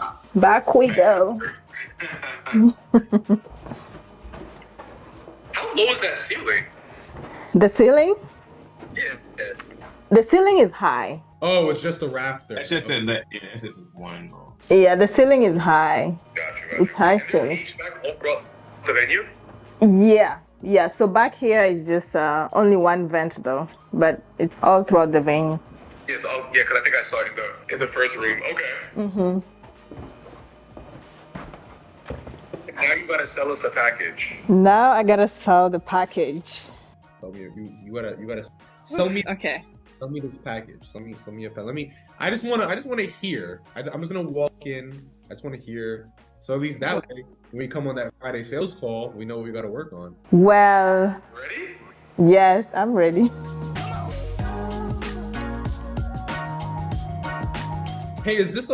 Speaker 5: How low is that ceiling?
Speaker 2: The ceiling?
Speaker 5: Yeah.
Speaker 2: The ceiling is high.
Speaker 1: Oh, it's just a rafter.
Speaker 3: It's just it's just one roll.
Speaker 2: Yeah, the ceiling is high.
Speaker 5: Gotcha.
Speaker 2: It's high
Speaker 5: And
Speaker 2: ceiling.
Speaker 5: there's HVAC all throughout the venue?
Speaker 2: Yeah. So back here is just only one vent though, but it's all throughout the venue.
Speaker 5: Yes, yeah, because I think I saw it in the first room. Okay.
Speaker 2: Mm-hmm.
Speaker 5: Now you gotta sell us a package.
Speaker 2: Now I gotta sell the package.
Speaker 1: Tell me, you gotta sell me.
Speaker 4: Okay.
Speaker 1: Sell me this package. Sell me a pen. I just wanna hear. I'm just gonna walk in. I just wanna hear. So at least that way, when we come on that Friday sales call, we know what we gotta work on.
Speaker 2: Well,
Speaker 5: Ready?
Speaker 2: yes, I'm ready.
Speaker 1: Hey, is this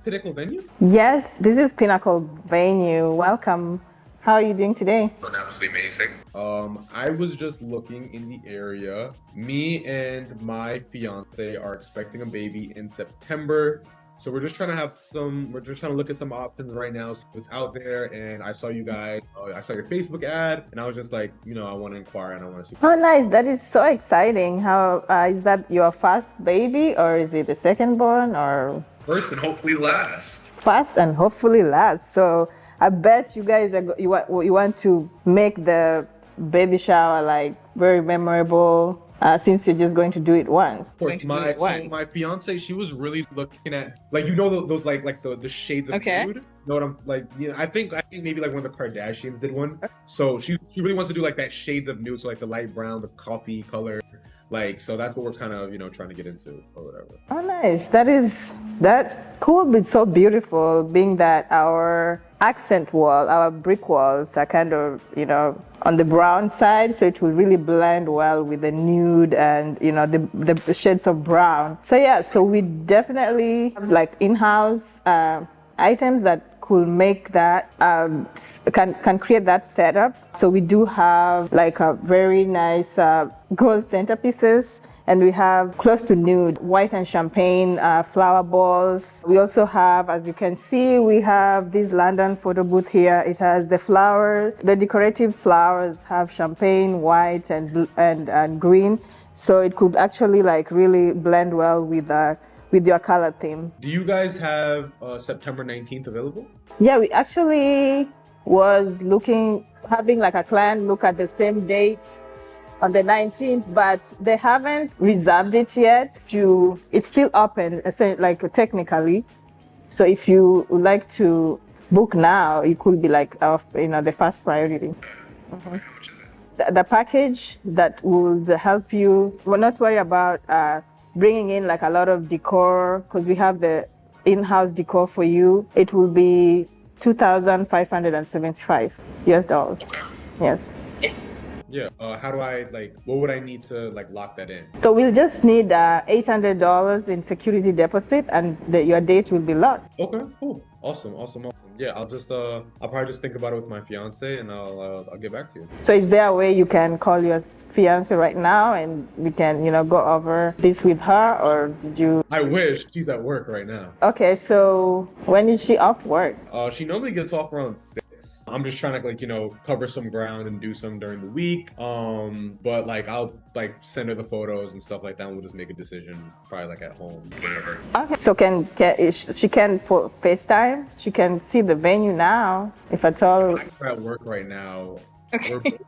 Speaker 1: Pinnacle venue?
Speaker 2: Yes, this is Pinnacle Venue. Welcome. How are you doing today?
Speaker 5: Absolutely amazing.
Speaker 1: I was just looking in the area. Me and my fiance are expecting a baby in September. So we're just trying to look at some options right now. So it's out there, and I saw you guys. I saw your Facebook ad, and I was just like, I want to inquire and I want to see.
Speaker 2: Oh, nice. That is so exciting. How is that your first baby, or is it the second born, or
Speaker 5: First and hopefully last.
Speaker 2: first and hopefully last? So I bet you guys you want to make the baby shower like very memorable. Since you're just going to do it once.
Speaker 1: Of course, my fiance, she was really looking at those like the shades of nude. You know what I'm like? I think maybe like one of the Kardashians did one. So she really wants to do like that shades of nude, so like the light brown, the coffee color, so that's what we're kind of trying to get into or whatever.
Speaker 2: Oh, nice. That could be so beautiful, being that our accent wall, our brick walls are kind of on the brown side, so it will really blend well with the nude and the shades of brown. So we definitely have like in-house items that could make that can create that setup. So we do have like a very nice gold centerpieces, and we have close to nude white and champagne flower balls. We also have, as you can see, we have this London photo booth here. It has the decorative flowers have champagne, white and green. So it could actually like really blend well with your color theme.
Speaker 1: Do you guys have September 19th available?
Speaker 2: Yeah, we actually was having like a client look at the same date on the 19th, but they haven't reserved it yet. It's still open, like technically. So if you would like to book now, it could be like the first priority. Mm-hmm. The package that would help you, not worry about bringing in like a lot of decor, because we have the in-house decor for you. It will be $2,575 US. Yes.
Speaker 1: Yeah. How do I what would I need to lock that in?
Speaker 2: So we'll just need $800 in security deposit, and your date will be locked.
Speaker 1: Okay. Cool. Awesome. Yeah. I'll probably just think about it with my fiance, and I'll get back to you.
Speaker 2: So is there a way you can call your fiance right now and we can go over this with her, or did you?
Speaker 1: I wish. She's at work right now.
Speaker 2: Okay. So when is she off work?
Speaker 1: She normally gets off around 6. I'm just trying to cover some ground and do some during the week. But I'll send her the photos and stuff like that, and we'll just make a decision probably at home, whatever.
Speaker 2: Okay. So she can for FaceTime? She can see the venue now, if at all.
Speaker 1: I'm at work right now.
Speaker 4: Okay.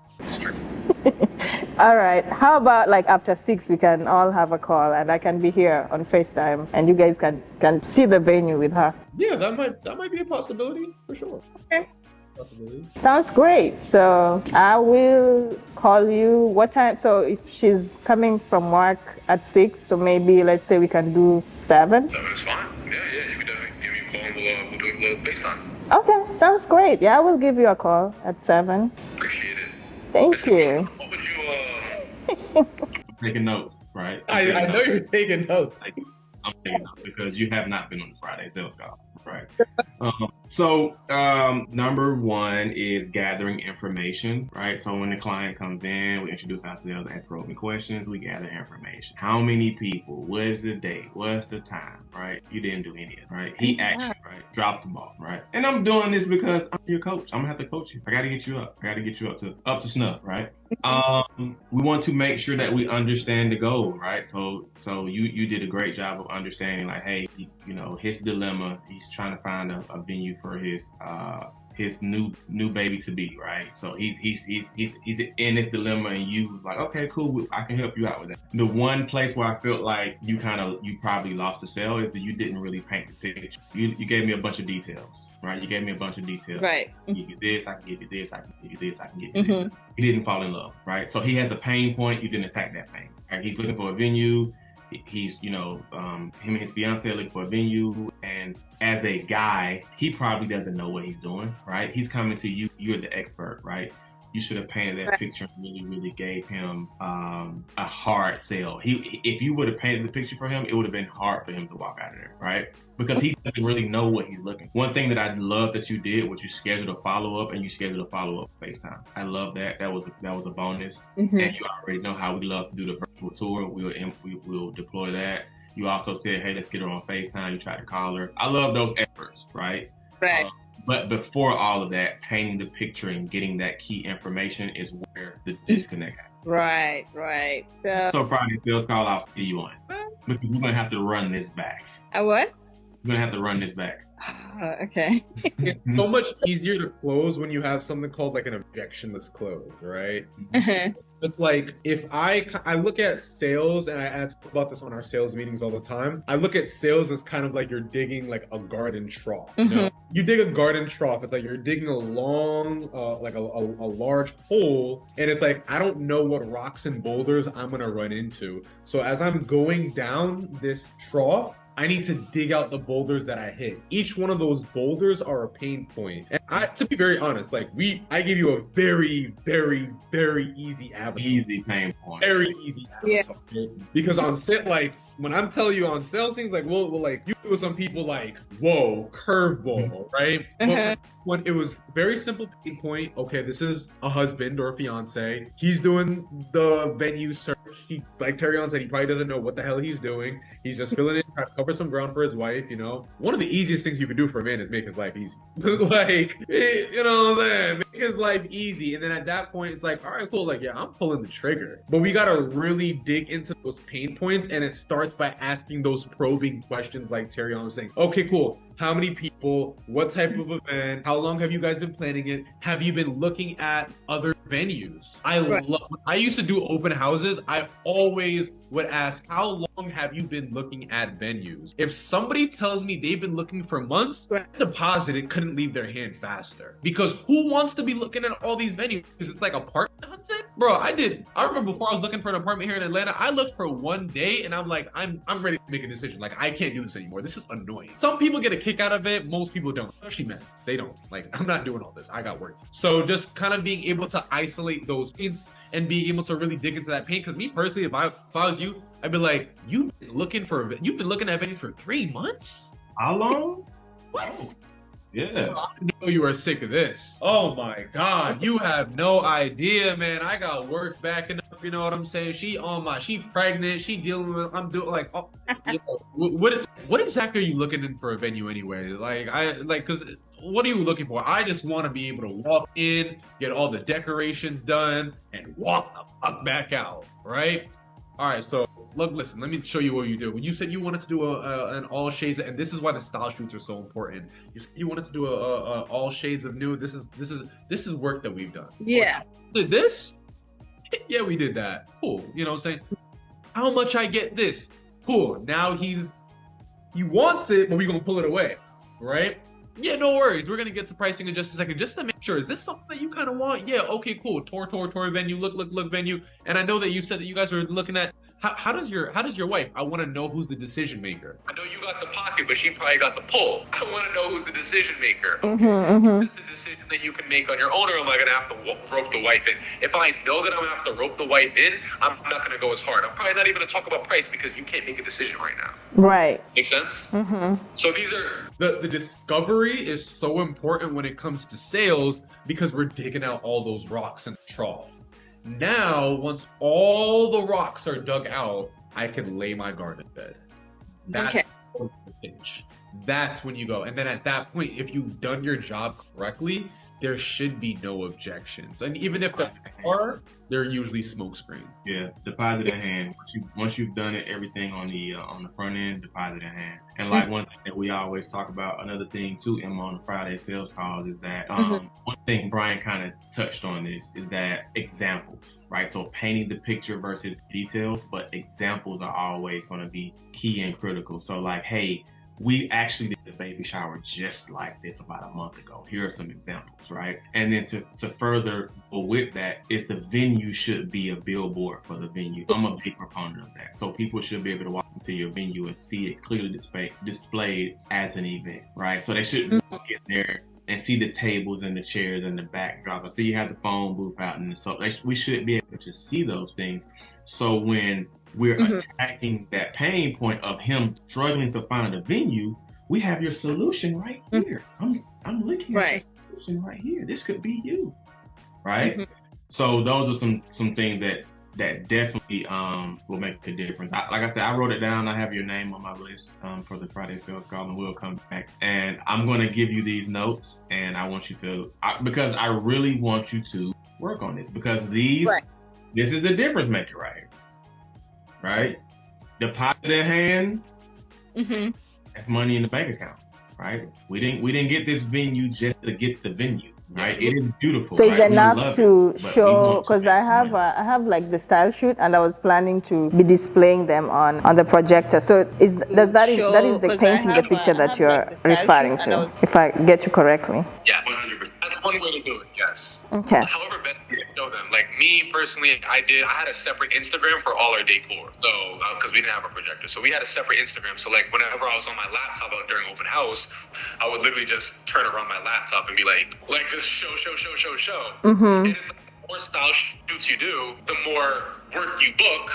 Speaker 2: All right. How about after 6 we can all have a call, and I can be here on FaceTime, and you guys can see the venue with her.
Speaker 1: Yeah, that might be a possibility for sure.
Speaker 2: Okay. Sounds great. So I will call you. What time? So if she's coming from work at 6, so maybe let's say we can do 7.
Speaker 5: 7 is fine. Yeah, you can definitely give me a call and we'll do a little FaceTime.
Speaker 2: Okay, sounds great. Yeah, I will give you a call at 7.
Speaker 5: Appreciate it.
Speaker 2: Thank you.
Speaker 5: What would you
Speaker 3: Taking notes, right?
Speaker 1: I know you're taking notes.
Speaker 3: I'm taking notes because you have not been on the Friday sales call, right? Number one is gathering information, right? So when the client comes in, we introduce ourselves, ask probing questions, we gather information. How many people? What is the date? What's the time, right? You didn't do any of it, right? He actually, right, dropped the ball, right? And I'm doing this because I'm your coach. I'm gonna have to coach you. I gotta get you up. I gotta get you up to snuff, right? We want to make sure that we understand the goal, right? So you did a great job of understanding, hey, his dilemma. He's trying to find a venue for his his new baby to be, right? So he's in this dilemma, and you was like, okay, cool, I can help you out with that. The one place where I felt like you probably lost the sale is that you didn't really paint the picture. You gave me a bunch of details, right? You gave me a bunch of details.
Speaker 4: Right.
Speaker 3: I can give you this, I can give you this, I can give you this, I can give you this. He didn't fall in love, right? So he has a pain point. You didn't attack that pain. Right? He's looking for a venue. He's, him and his fiance are looking for a venue, and as a guy, he probably doesn't know what he's doing, right? He's coming to you. You're the expert, right? You should have painted that picture and really gave him a hard sell. If you would have painted the picture for him, it would have been hard for him to walk out of there, right? Because he doesn't really know what he's looking for. One thing that I love that you did was you scheduled a follow-up, and you scheduled a follow-up FaceTime. I love that. That was a bonus. And you already know how we love to do the virtual tour. We'll deploy that. You also said, hey, let's get her on FaceTime. You tried to call her. I love those efforts, right?
Speaker 4: Right.
Speaker 3: But before all of that, painting the picture and getting that key information is where the disconnect happens.
Speaker 4: Right.
Speaker 3: So Friday sales call, I'll see you on. Because we're going to have to run this back.
Speaker 4: A what?
Speaker 3: We're going to have to run this back.
Speaker 4: Okay.
Speaker 1: It's so much easier to close when you have something called like an objectionless close, right? It's like if I look at sales, and I talk about this on our sales meetings all the time. I look at sales as kind of like you're digging like a garden trough. You know? You dig a garden trough. It's like you're digging a long, like a large hole, and it's like I don't know what rocks and boulders I'm gonna run into. So as I'm going down this trough, I need to dig out the boulders that I hit. Each one of those boulders are a pain point. And to be very honest, like I give you a very, very, very easy avatar.
Speaker 3: Easy pain point.
Speaker 1: Very easy avatar. Yeah. Because on set, like when I'm telling you on sales things, like we'll like you with some people like, whoa, curveball, right? But when it was very simple pain point, okay, this is a husband or a fiance. He's doing the venue search. He, like Terrion said, he probably doesn't know what the hell he's doing. He's just filling in, trying to cover some ground for his wife, One of the easiest things you can do for a man is make his life easy. Like, you know what I'm saying? Make his life easy. And then at that point, it's like, all right, cool. Like, yeah, I'm pulling the trigger. But we got to really dig into those pain points. And it starts by asking those probing questions like Terrion was saying. Okay, cool. How many people? What type of event? How long have you guys been planning it? Have you been looking at other venues? When I used to do open houses, I always would ask, how long have you been looking at venues? If somebody tells me they've been looking for months, deposit it couldn't leave their hand faster. Because who wants to be looking at all these venues? It's like apartment hunting? Bro, I remember before I was looking for an apartment here in Atlanta, I looked for one day and I'm like, I'm ready to make a decision. Like, I can't do this anymore. This is annoying. Some people get a kick out of it. Most people don't. Especially men. They don't. Like, I'm not doing all this. I got work. So just kind of being able to isolate those pains and being able to really dig into that pain. Because me personally, if I was you, I'd be like, you've been looking at venues for 3 months?
Speaker 3: How long?
Speaker 1: What?
Speaker 3: Oh, yeah.
Speaker 1: I know you are sick of this. Oh my God. You have no idea, man. I got work backing up. You know what I'm saying? She pregnant. She dealing with, I'm doing like, oh, what exactly are you looking in for a venue anyway? Cause what are you looking for? I just want to be able to walk in, get all the decorations done, and walk the fuck back out, right? All right, so listen, let me show you what you do. When you said you wanted to do an all shades, and this is why the style shoots are so important. You wanted to do a all shades of nude. This is work that we've done.
Speaker 4: Yeah.
Speaker 1: Did this? Yeah, we did that. Cool. You know what I'm saying? How much I get this? Cool. Now he wants it, but we're gonna pull it away, right? Yeah, no worries. We're gonna get to pricing in just a second, just to make sure. Is this something that you kind of want? Yeah. Okay. Cool. Tour venue. Look venue. And I know that you said that you guys are looking at. How does your wife? I want to know who's the decision maker.
Speaker 5: I know you got the pocket, but she probably got the pull. I want to know who's the decision maker. Is this a decision that you can make on your own, or am I going to have to rope the wife in? If I know that I'm going to have to rope the wife in, I'm not going to go as hard. I'm probably not even going to talk about price because you can't make a decision right now.
Speaker 2: Right.
Speaker 5: Make sense? So these are...
Speaker 1: The discovery is so important when it comes to sales because we're digging out all those rocks in the trough. Now, once all the rocks are dug out, I can lay my garden bed. That's the pitch. That's when you go. And then at that point, if you've done your job correctly, there should be no objections. And even if there are, they're usually smokescreen.
Speaker 3: Yeah, deposit in hand. Once you've done it, everything on the front end, deposit in hand. And like one thing that we always talk about, another thing too, Emma, on the Friday sales calls is that one thing Brian kind of touched on this is that examples, right? So painting the picture versus details, but examples are always going to be key and critical. So like, hey, we actually did the baby shower just like this about a month ago. Here are some examples, right? And then to further go with that is the venue should be a billboard for the venue. I'm a big proponent of that. So people should be able to walk into your venue and see it clearly displayed as an event, right? So they shouldn't walk in there and see the tables and the chairs and the backdrop. So you have the phone booth out, and so we should be able to see those things. So when we're attacking that pain point of him struggling to find a venue, we have your solution right here. I'm looking at your solution right here. This could be you, right? So those are some things that definitely will make a difference. Like I said, I wrote it down. I have your name on my list for the Friday sales call, and we'll come back. And I'm going to give you these notes, and I want you to, because I really want you to work on this, because this is the difference maker right here. Right? Deposit in hand, that's money in the bank account, right? We didn't get this venue just to get the venue, right? It is beautiful.
Speaker 2: So
Speaker 3: right?
Speaker 2: it's enough to show, because I have like the style shoot, and I was planning to be displaying them on the projector. So that is the painting the picture that you're referring to, if I get you correctly?
Speaker 5: Yeah, 100%. That's one way to do it. Yes.
Speaker 2: Okay.
Speaker 5: However, better to show them. Like me personally, I had a separate Instagram for all our decor. So because we didn't have a projector, so we had a separate Instagram. So like whenever I was on my laptop out during open house, I would literally just turn around my laptop and be like just show. And it's like, the more style shoots you do, the more work you book.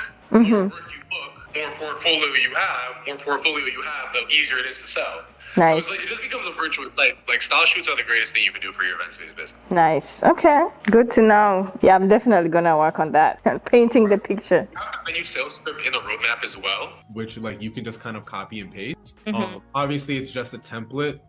Speaker 5: More portfolio you have, the easier it is to sell.
Speaker 2: Nice.
Speaker 5: So it just becomes a virtuous site. Like style shoots are the greatest thing you can do for your event space business.
Speaker 2: Nice. Okay. Good to know. Yeah, I'm definitely gonna work on that. Painting the picture.
Speaker 5: And you sales script in the roadmap as well,
Speaker 1: which like you can just kind of copy and paste. Obviously, it's just a template,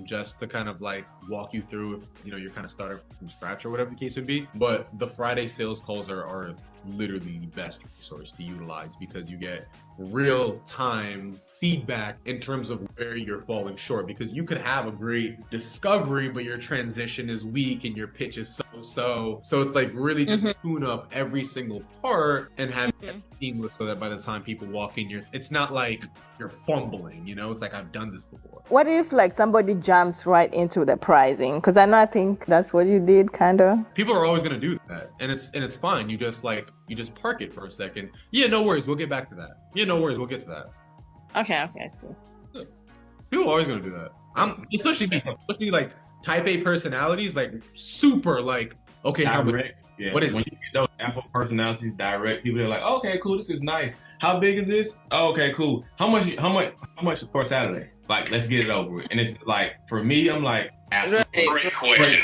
Speaker 1: just to kind of like walk you through if you're kind of starting from scratch or whatever the case would be. But the Friday sales calls are literally the best resource to utilize, because you get real time feedback in terms of where you're falling short, because you could have a great discovery but your transition is weak and your pitch is so it's like really just tune up every single part and have it seamless, so that by the time people walk in, it's not like you're fumbling, it's like I've done this before.
Speaker 2: What if like somebody jumps right into the pricing? Because I think that's what you did, kind of.
Speaker 1: People are always going to do that, and it's fine. You just park it for a second. Yeah, no worries, we'll get back to that. Yeah, no worries, we'll get to that.
Speaker 4: Okay, I see.
Speaker 1: People are always going to do that. Especially like type A personalities, like super like, okay,
Speaker 3: direct. What is when you get those Apple personalities direct, people are like, okay, cool, this is nice. How big is this? Oh, okay, cool. How much for Saturday? Like, let's get it over with. And it's like, for me, I'm like, absolutely.
Speaker 5: Great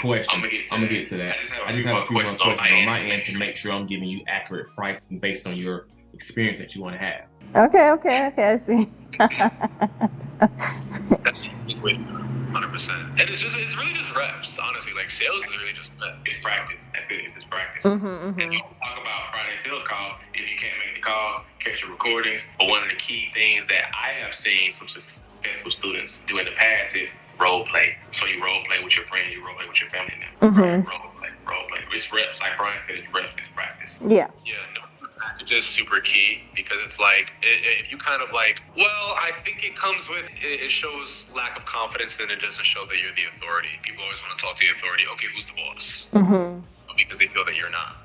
Speaker 5: question.
Speaker 3: I'm gonna get to that. I just have a few more questions on my end to make sure I'm giving you accurate pricing based on your experience that you want to have.
Speaker 2: Okay, I see.
Speaker 5: That's the way to do it. 100%. And it's really just reps, honestly. Like sales is really just reps. It's practice. That's it. It's just practice. And you talk about Friday sales call. If you can't make the calls, catch your recordings. But one of the key things that I have seen some successful students do in the past is role play. So you role play with your friends, you role play with your family members. Right? Role play. It's reps. Like Brian said, it's reps. It's practice.
Speaker 2: Yeah.
Speaker 5: Package is super key, because it's like if you kind of like, well, I think it comes with it shows lack of confidence, then it doesn't show that you're the authority. People always want to talk to the authority. Okay, who's the boss? Because they feel that you're not.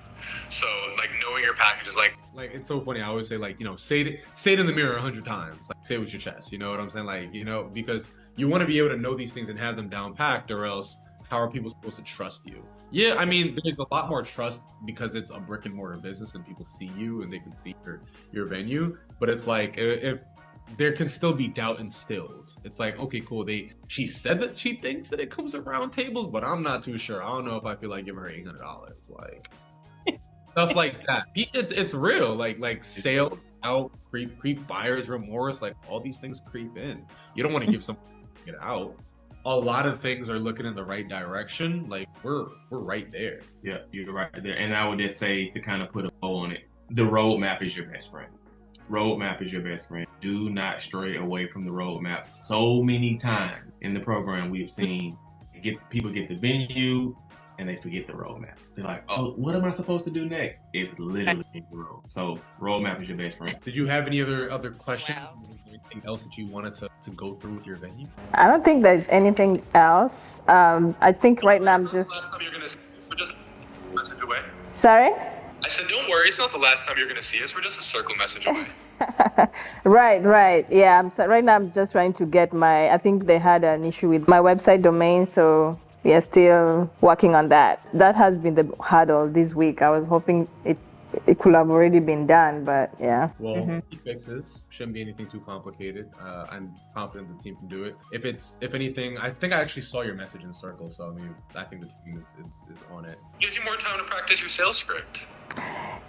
Speaker 5: So like knowing your package is like
Speaker 1: it's so funny. I always say like, say it in the mirror 100 times. Like say it with your chest. You know what I'm saying? Like, because you want to be able to know these things and have them down packed, or else how are people supposed to trust you? Yeah, I mean, there's a lot more trust because it's a brick and mortar business and people see you and they can see your venue. But it's like, if there can still be doubt instilled. It's like, okay, cool. She said that she thinks that it comes at round tables, but I'm not too sure. I don't know if I feel like giving her $800. Like stuff like that. It's real. Like sales out, creep buyer's remorse. Like all these things creep in. You don't want to give something to get out. a lot of things are looking in the right direction, like we're right there.
Speaker 3: Yeah, you're right there. And I would just say, to kind of put a bow on it, the roadmap is your best friend. Roadmap is your best friend. Do not stray away from the roadmap. So many times in the program we've seen people get the venue and they forget the roadmap. They're like, oh, what am I supposed to do next? It's literally the road. So roadmap is your best friend.
Speaker 1: Did you have any other questions? Wow. Anything else that you wanted to go through with your venue?
Speaker 2: I don't think there's anything else. I think right now I'm just.
Speaker 5: Last time you're gonna we're just a message away.
Speaker 2: Sorry?
Speaker 5: I said, don't worry, it's not the last time you're gonna see us. We're just a circle message away.
Speaker 2: Right. Yeah. Right now I'm just trying to get I think they had an issue with my website domain, so we are still working on that. That has been the hurdle this week. I was hoping it could have already been done, but yeah.
Speaker 1: Well, fixes shouldn't be anything too complicated. I'm confident the team can do it. If anything, I think I actually saw your message in Circle, so I think the team is on it.
Speaker 5: Gives you more time to practice your sales script.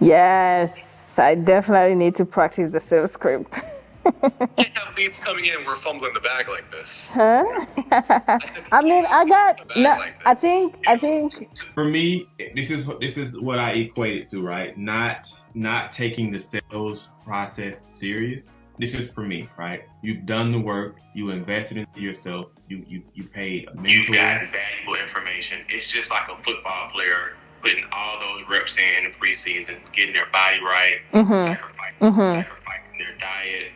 Speaker 2: Yes, I definitely need to practice the sales script.
Speaker 5: You can't have leads coming in and we're fumbling the bag like this.
Speaker 2: Huh? I think.
Speaker 3: For me, this is what I equate it to, right? Not taking the sales process serious. This is for me, right? You've done the work, you invested into yourself, you paid a mentor.
Speaker 5: You've gotten valuable information. It's just like a football player putting all those reps in preseason, getting their body right, sacrificing their diet,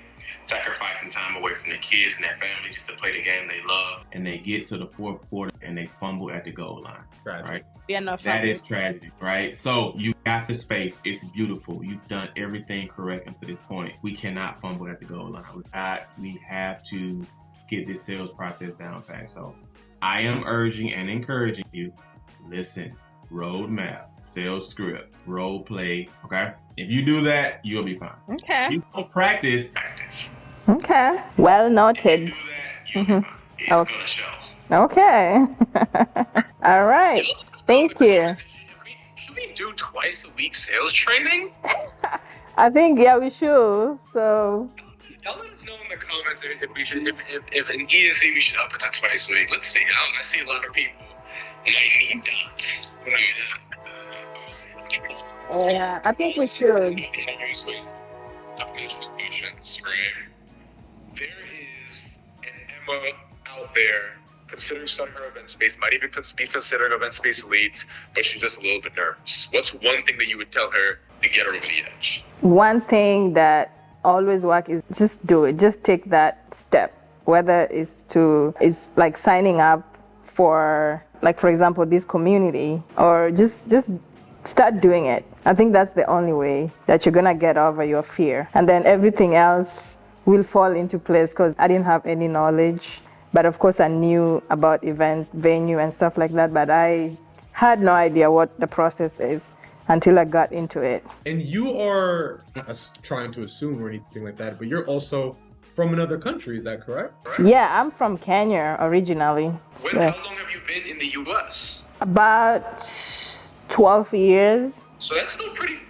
Speaker 5: sacrificing time away from their kids and their family just to play the game they love.
Speaker 3: And they get to the fourth quarter and they fumble at the goal line, right?
Speaker 4: Yeah, no,
Speaker 3: that is tragic, right? So you got the space. It's beautiful. You've done everything correct up to this point. We cannot fumble at the goal line. We have to get this sales process down pat. So I am urging and encouraging you, listen, roadmap, sales script, role play, okay? If you do that, you'll be fine.
Speaker 4: Okay.
Speaker 3: You don't practice.
Speaker 2: Okay. Well noted.
Speaker 5: If you do that, you'll be fine. It's gonna show.
Speaker 2: Okay. All right. Thank you.
Speaker 5: Should we do twice a week sales training?
Speaker 2: I think, yeah, we should. So.
Speaker 5: Y'all let us know in the comments if we should, if an ESC we should up it to twice a week. Let's see. I see a lot of people might need dots.
Speaker 2: Yeah, I think we should.
Speaker 5: There is an Emma out there considering starting her event space, might even be considering event space elite, but she's just a little bit nervous. What's one thing that you would tell her to get her over the edge?
Speaker 2: One thing that always works is just do it. Just take that step, whether it's like signing up for, like, for example, this community, or just start doing it. I think that's the only way that you're gonna get over your fear, and then everything else will fall into place, because I didn't have any knowledge, but of course I knew about event venue and stuff like that, but I had no idea what the process is until I got into it.
Speaker 1: And you are not trying to assume or anything like that, but you're also from another country, is that correct?
Speaker 2: Yeah, I'm from Kenya originally.
Speaker 5: How long have you been in the U.S.?
Speaker 2: About 12 years.
Speaker 5: So that's still pretty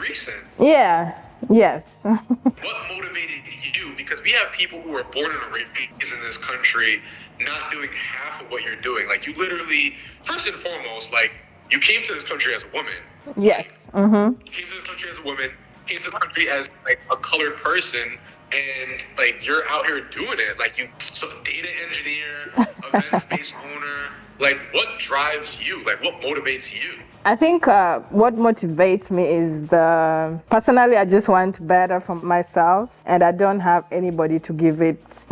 Speaker 5: recent.
Speaker 2: Yeah, yes.
Speaker 5: What motivated you? Because we have people who are born and raised in this country not doing half of what you're doing. Like, you literally, first and foremost, like, you came to this country as a woman.
Speaker 2: Yes.
Speaker 5: You came to this country as a woman, came to the country as, like, a colored person, and, like, you're out here doing it. Like, data engineer, event space owner. Like, what drives you? Like, what motivates you?
Speaker 2: I think what motivates me is personally, I just want better for myself, and I don't have anybody to give it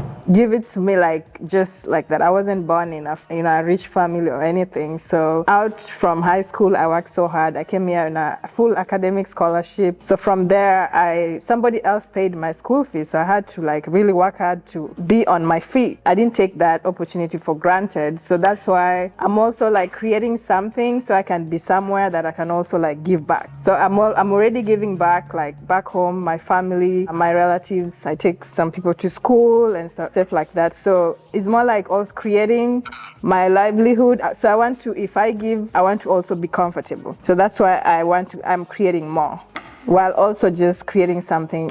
Speaker 2: to me, like, just like that. I wasn't born in a rich family or anything. So out from high school, I worked so hard. I came here in a full academic scholarship. So from there, somebody else paid my school fees. So I had to, like, really work hard to be on my feet. I didn't take that opportunity for granted. So that's why I'm also, like, creating something so I can be somewhere that I can also, like, give back. So I'm already giving back, like, back home, my family, my relatives. I take some people to school and stuff like that. So it's more like also creating my livelihood. So if I give, I want to also be comfortable. So that's why I'm creating more. while also just creating something,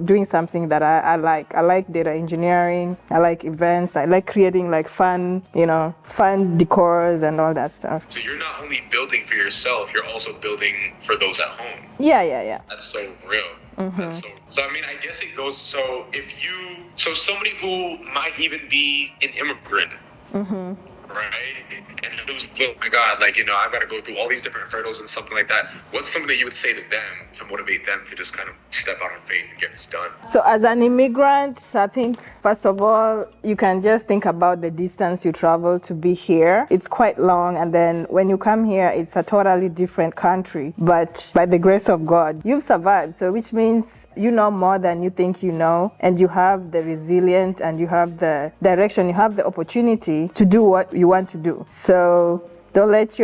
Speaker 2: doing something that I like. I like data engineering. I like events. I like creating like fun decors and all that stuff.
Speaker 5: So you're not only building for yourself, you're also building for those at home.
Speaker 2: Yeah.
Speaker 5: That's so real. That's so I mean, I guess it goes, so somebody who might even be an immigrant, right? And who's, oh my God, like, I've got to go through all these different hurdles and something like that. What's something that you would say to them to motivate them to just kind of step out on faith and get this done?
Speaker 2: So as an immigrant, I think, first of all, you can just think about the distance you travel to be here. It's quite long. And then when you come here, it's a totally different country. But by the grace of God, you've survived. So which means you know more than you think you know. And you have the resilience and you have the direction, you have the opportunity to do what you want to do. So don't let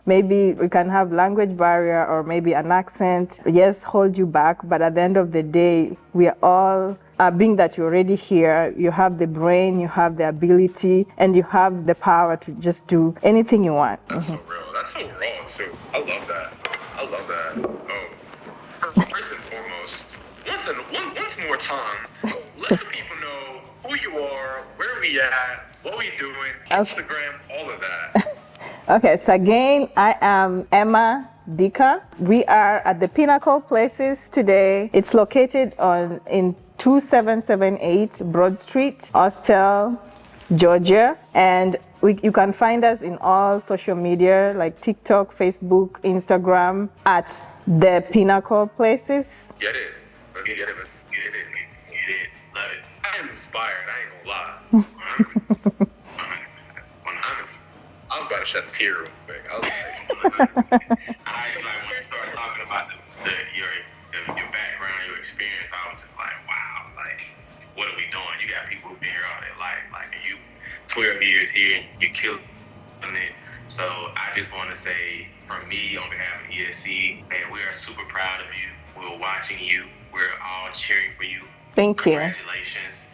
Speaker 2: maybe you can have language barrier or maybe an accent, yes, hold you back. But at the end of the day, we are all, being that you're already here, you have the brain, you have the ability, and you have the power to just do anything you want.
Speaker 5: That's so real. That's so raw, too. I love that. First and foremost, once more time, let the people know who you are, where we at, what we doing, Instagram, all of that.
Speaker 2: Okay, so again, I am Emma Dika. We are at the Pennacle Places today. It's located in 2778 Broad Street, Austell, Georgia. And you can find us in all social media like TikTok, Facebook, Instagram at the Pennacle Places.
Speaker 5: Get it. Let's get it. Love it. I am inspired. I ain't gonna lie. I was about to shed a tear real quick. I was like, when you started talking about your background, your experience, I was just like, wow, like, what are we doing? You got people who've been here all their life, like, and you 12 years here, you killed it. So I just want to say, from me, on behalf of ESC, man, we are super proud of you. We're watching you. We're all cheering for you.
Speaker 2: Thank you.
Speaker 5: Congratulations.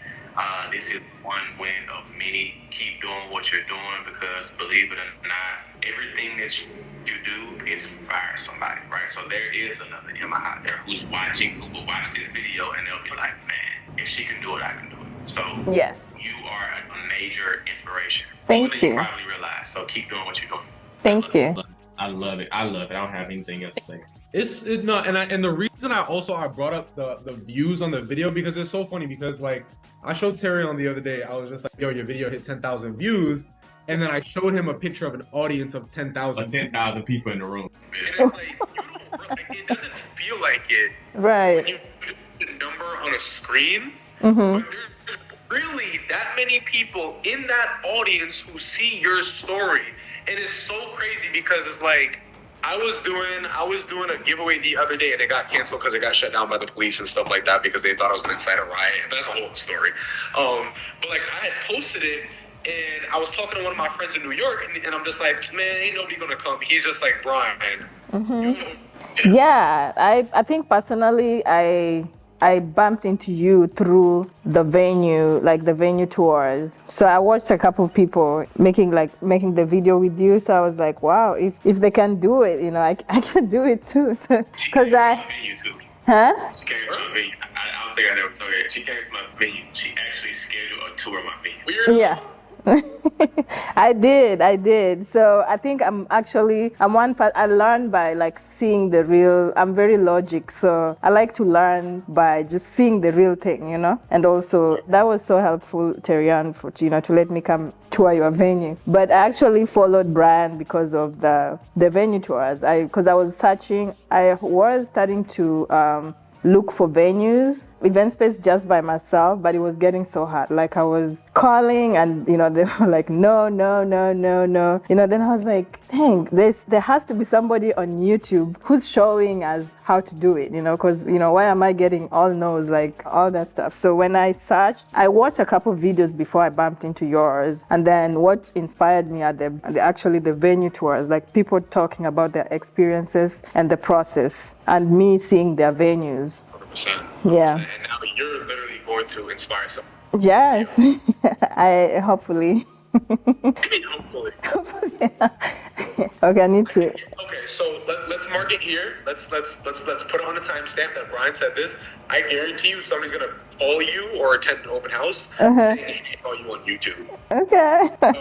Speaker 5: This is one win of many. Keep doing what you're doing, because believe it or not, everything that you do inspires somebody, right? So there is another Emma out there who's watching, who will watch this video and they'll be like, man, if she can do it, I can do it. So
Speaker 2: yes,
Speaker 5: you are a major inspiration.
Speaker 2: Thank you.
Speaker 5: You probably realize. So keep doing what you're doing.
Speaker 2: Thank you.
Speaker 3: I love it. I don't have anything else to say.
Speaker 1: It's not, and the reason I brought up the views on the video, because it's so funny, because like I showed Terry on the other day, I was just like, yo, your video hit 10,000 views, and then I showed him a picture of an audience of 10,000.
Speaker 3: 10,000 people in the room.
Speaker 5: And it's like, it doesn't feel like it.
Speaker 2: Right.
Speaker 5: When you put the number on a screen,
Speaker 2: Mm-hmm.
Speaker 5: but there's really that many people in that audience who see your story. And it's so crazy, because it's like, I was doing a giveaway the other day and it got canceled because it got shut down by the police and stuff like that, because they thought I was going to incite a riot. That's a whole story. But like, I had posted it and I was talking to one of my friends in New York, and I'm just like, man, ain't nobody going to come. He's just like, Brian.
Speaker 2: Yeah, I think personally, I bumped into you through the venue tours. So I watched a couple of people making the video with you. So I was like, wow, if they can do it, I can do it too. Because
Speaker 5: venue too.
Speaker 2: Huh?
Speaker 5: She came to my venue. I don't think I never told you. She came to my venue. She actually scheduled a tour of my venue. Weird.
Speaker 2: Yeah. I did. So I think I learn by like seeing the real. I'm very logic, so I like to learn by just seeing the real thing, And also that was so helpful, Terian, for to let me come tour your venue. But I actually followed Brian because of the venue tours. Because I was starting to look for venues, event space just by myself, but it was getting so hard. Like I was calling and, they were like, no. Then I was like, dang, there has to be somebody on YouTube who's showing us how to do it, because, why am I getting all no's, like all that stuff. So when I searched, I watched a couple of videos before I bumped into yours. And then what inspired me are the venue tours, like people talking about their experiences and the process, and me seeing their venues.
Speaker 5: 100%.
Speaker 2: Yeah.
Speaker 5: And now you're literally going to inspire someone.
Speaker 2: Yes. Hopefully.
Speaker 5: I mean, hopefully.
Speaker 2: Okay, I need to.
Speaker 5: Okay, so let's mark it here. Let's put it on a timestamp that Brian said this. I guarantee you somebody's gonna call you or attend an open house saying they can call you on YouTube.
Speaker 2: Okay.
Speaker 5: So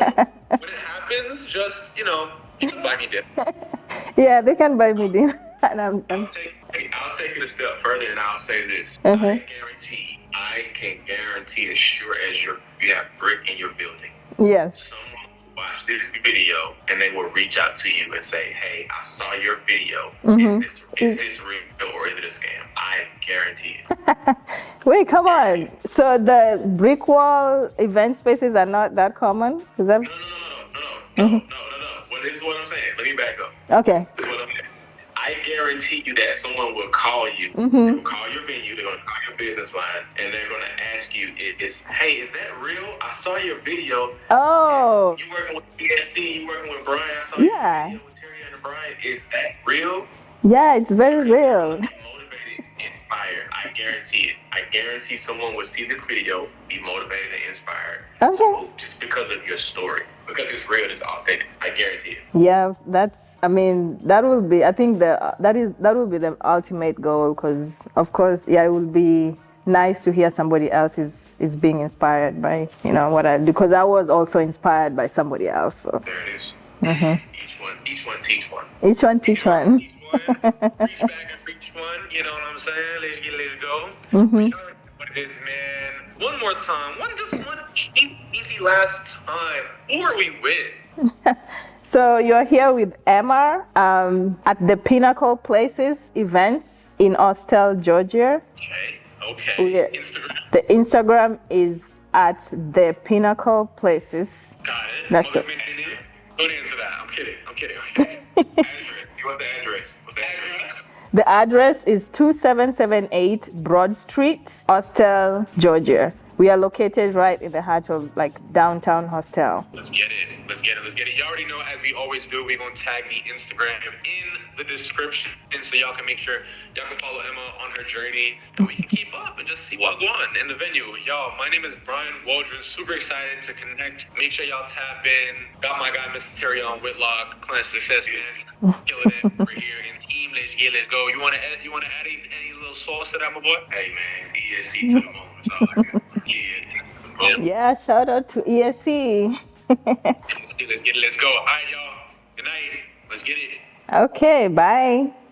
Speaker 5: when it happens, just you can buy me dinner.
Speaker 2: Yeah, they can buy me dinner. And I'm
Speaker 5: I'll take it a step further and I'll say this. I can guarantee as sure as you have brick in your building.
Speaker 2: yes.
Speaker 5: Someone will watch this video and they will reach out to you and say, hey, I saw your video. Is this real or is it a scam? I guarantee it.
Speaker 2: Wait, come on. So the brick wall event spaces are not that common? Is that
Speaker 5: No. Well, this is what I'm saying. Let me back up.
Speaker 2: okay?
Speaker 5: This is what I'm saying. I guarantee you that someone will call you, they will call your venue, they're going to call your business line, and they're going to ask you, hey, is that real? I saw your video.
Speaker 2: Oh,
Speaker 5: You working with ESC, you working with Brian, I saw your
Speaker 2: Yeah.
Speaker 5: video with Terry and Brian. Is that real?
Speaker 2: yeah, it's very real.
Speaker 5: Motivated, inspired. I guarantee it. I guarantee someone will see this video, be motivated and inspired.
Speaker 2: Okay.
Speaker 5: So, just because of your story. Because it's real, it's authentic. I guarantee it.
Speaker 2: Yeah, that will be, I think that will be the ultimate goal because, of course, yeah, it will be nice to hear somebody else is being inspired by, what I do because I was also inspired by somebody else. So.
Speaker 5: There it is. Each one teach one.
Speaker 2: Each one teach one.
Speaker 5: Reach back and reach one. You know what I'm saying? Let's go. What it is, man. One more time. Just one easy last time. Who are we with?
Speaker 2: So you're here with Emma at the Pinnacle Places events in Austell, Georgia.
Speaker 5: Okay. Instagram.
Speaker 2: The Instagram is at the Pinnacle Places.
Speaker 5: Got it.
Speaker 2: That's it.
Speaker 5: Don't answer that. I'm kidding. Address. You want the address? What's the address?
Speaker 2: The address is 2778 Broad Street, Austell, Georgia. We are located right in the heart of downtown Austell.
Speaker 5: Let's get it. You already know, as we always do, we're going to tag the Instagram in the description so y'all can make sure y'all can follow Emma on her journey and we can keep up and just see what's going on in the venue. Y'all, my name is Brian Waldron. Super excited to connect. Make sure y'all tap in. Got my guy, Mr. Terry on Whitlock, Client Success, man. Killing it over here in team. Let's go. You want to add any little sauce to that, my boy? Hey, man, ESC to the moment. That's all I got.
Speaker 2: Yeah, shout out to ESC.
Speaker 5: Let's go. All right, y'all. Good night. Let's get it.
Speaker 2: Okay, bye.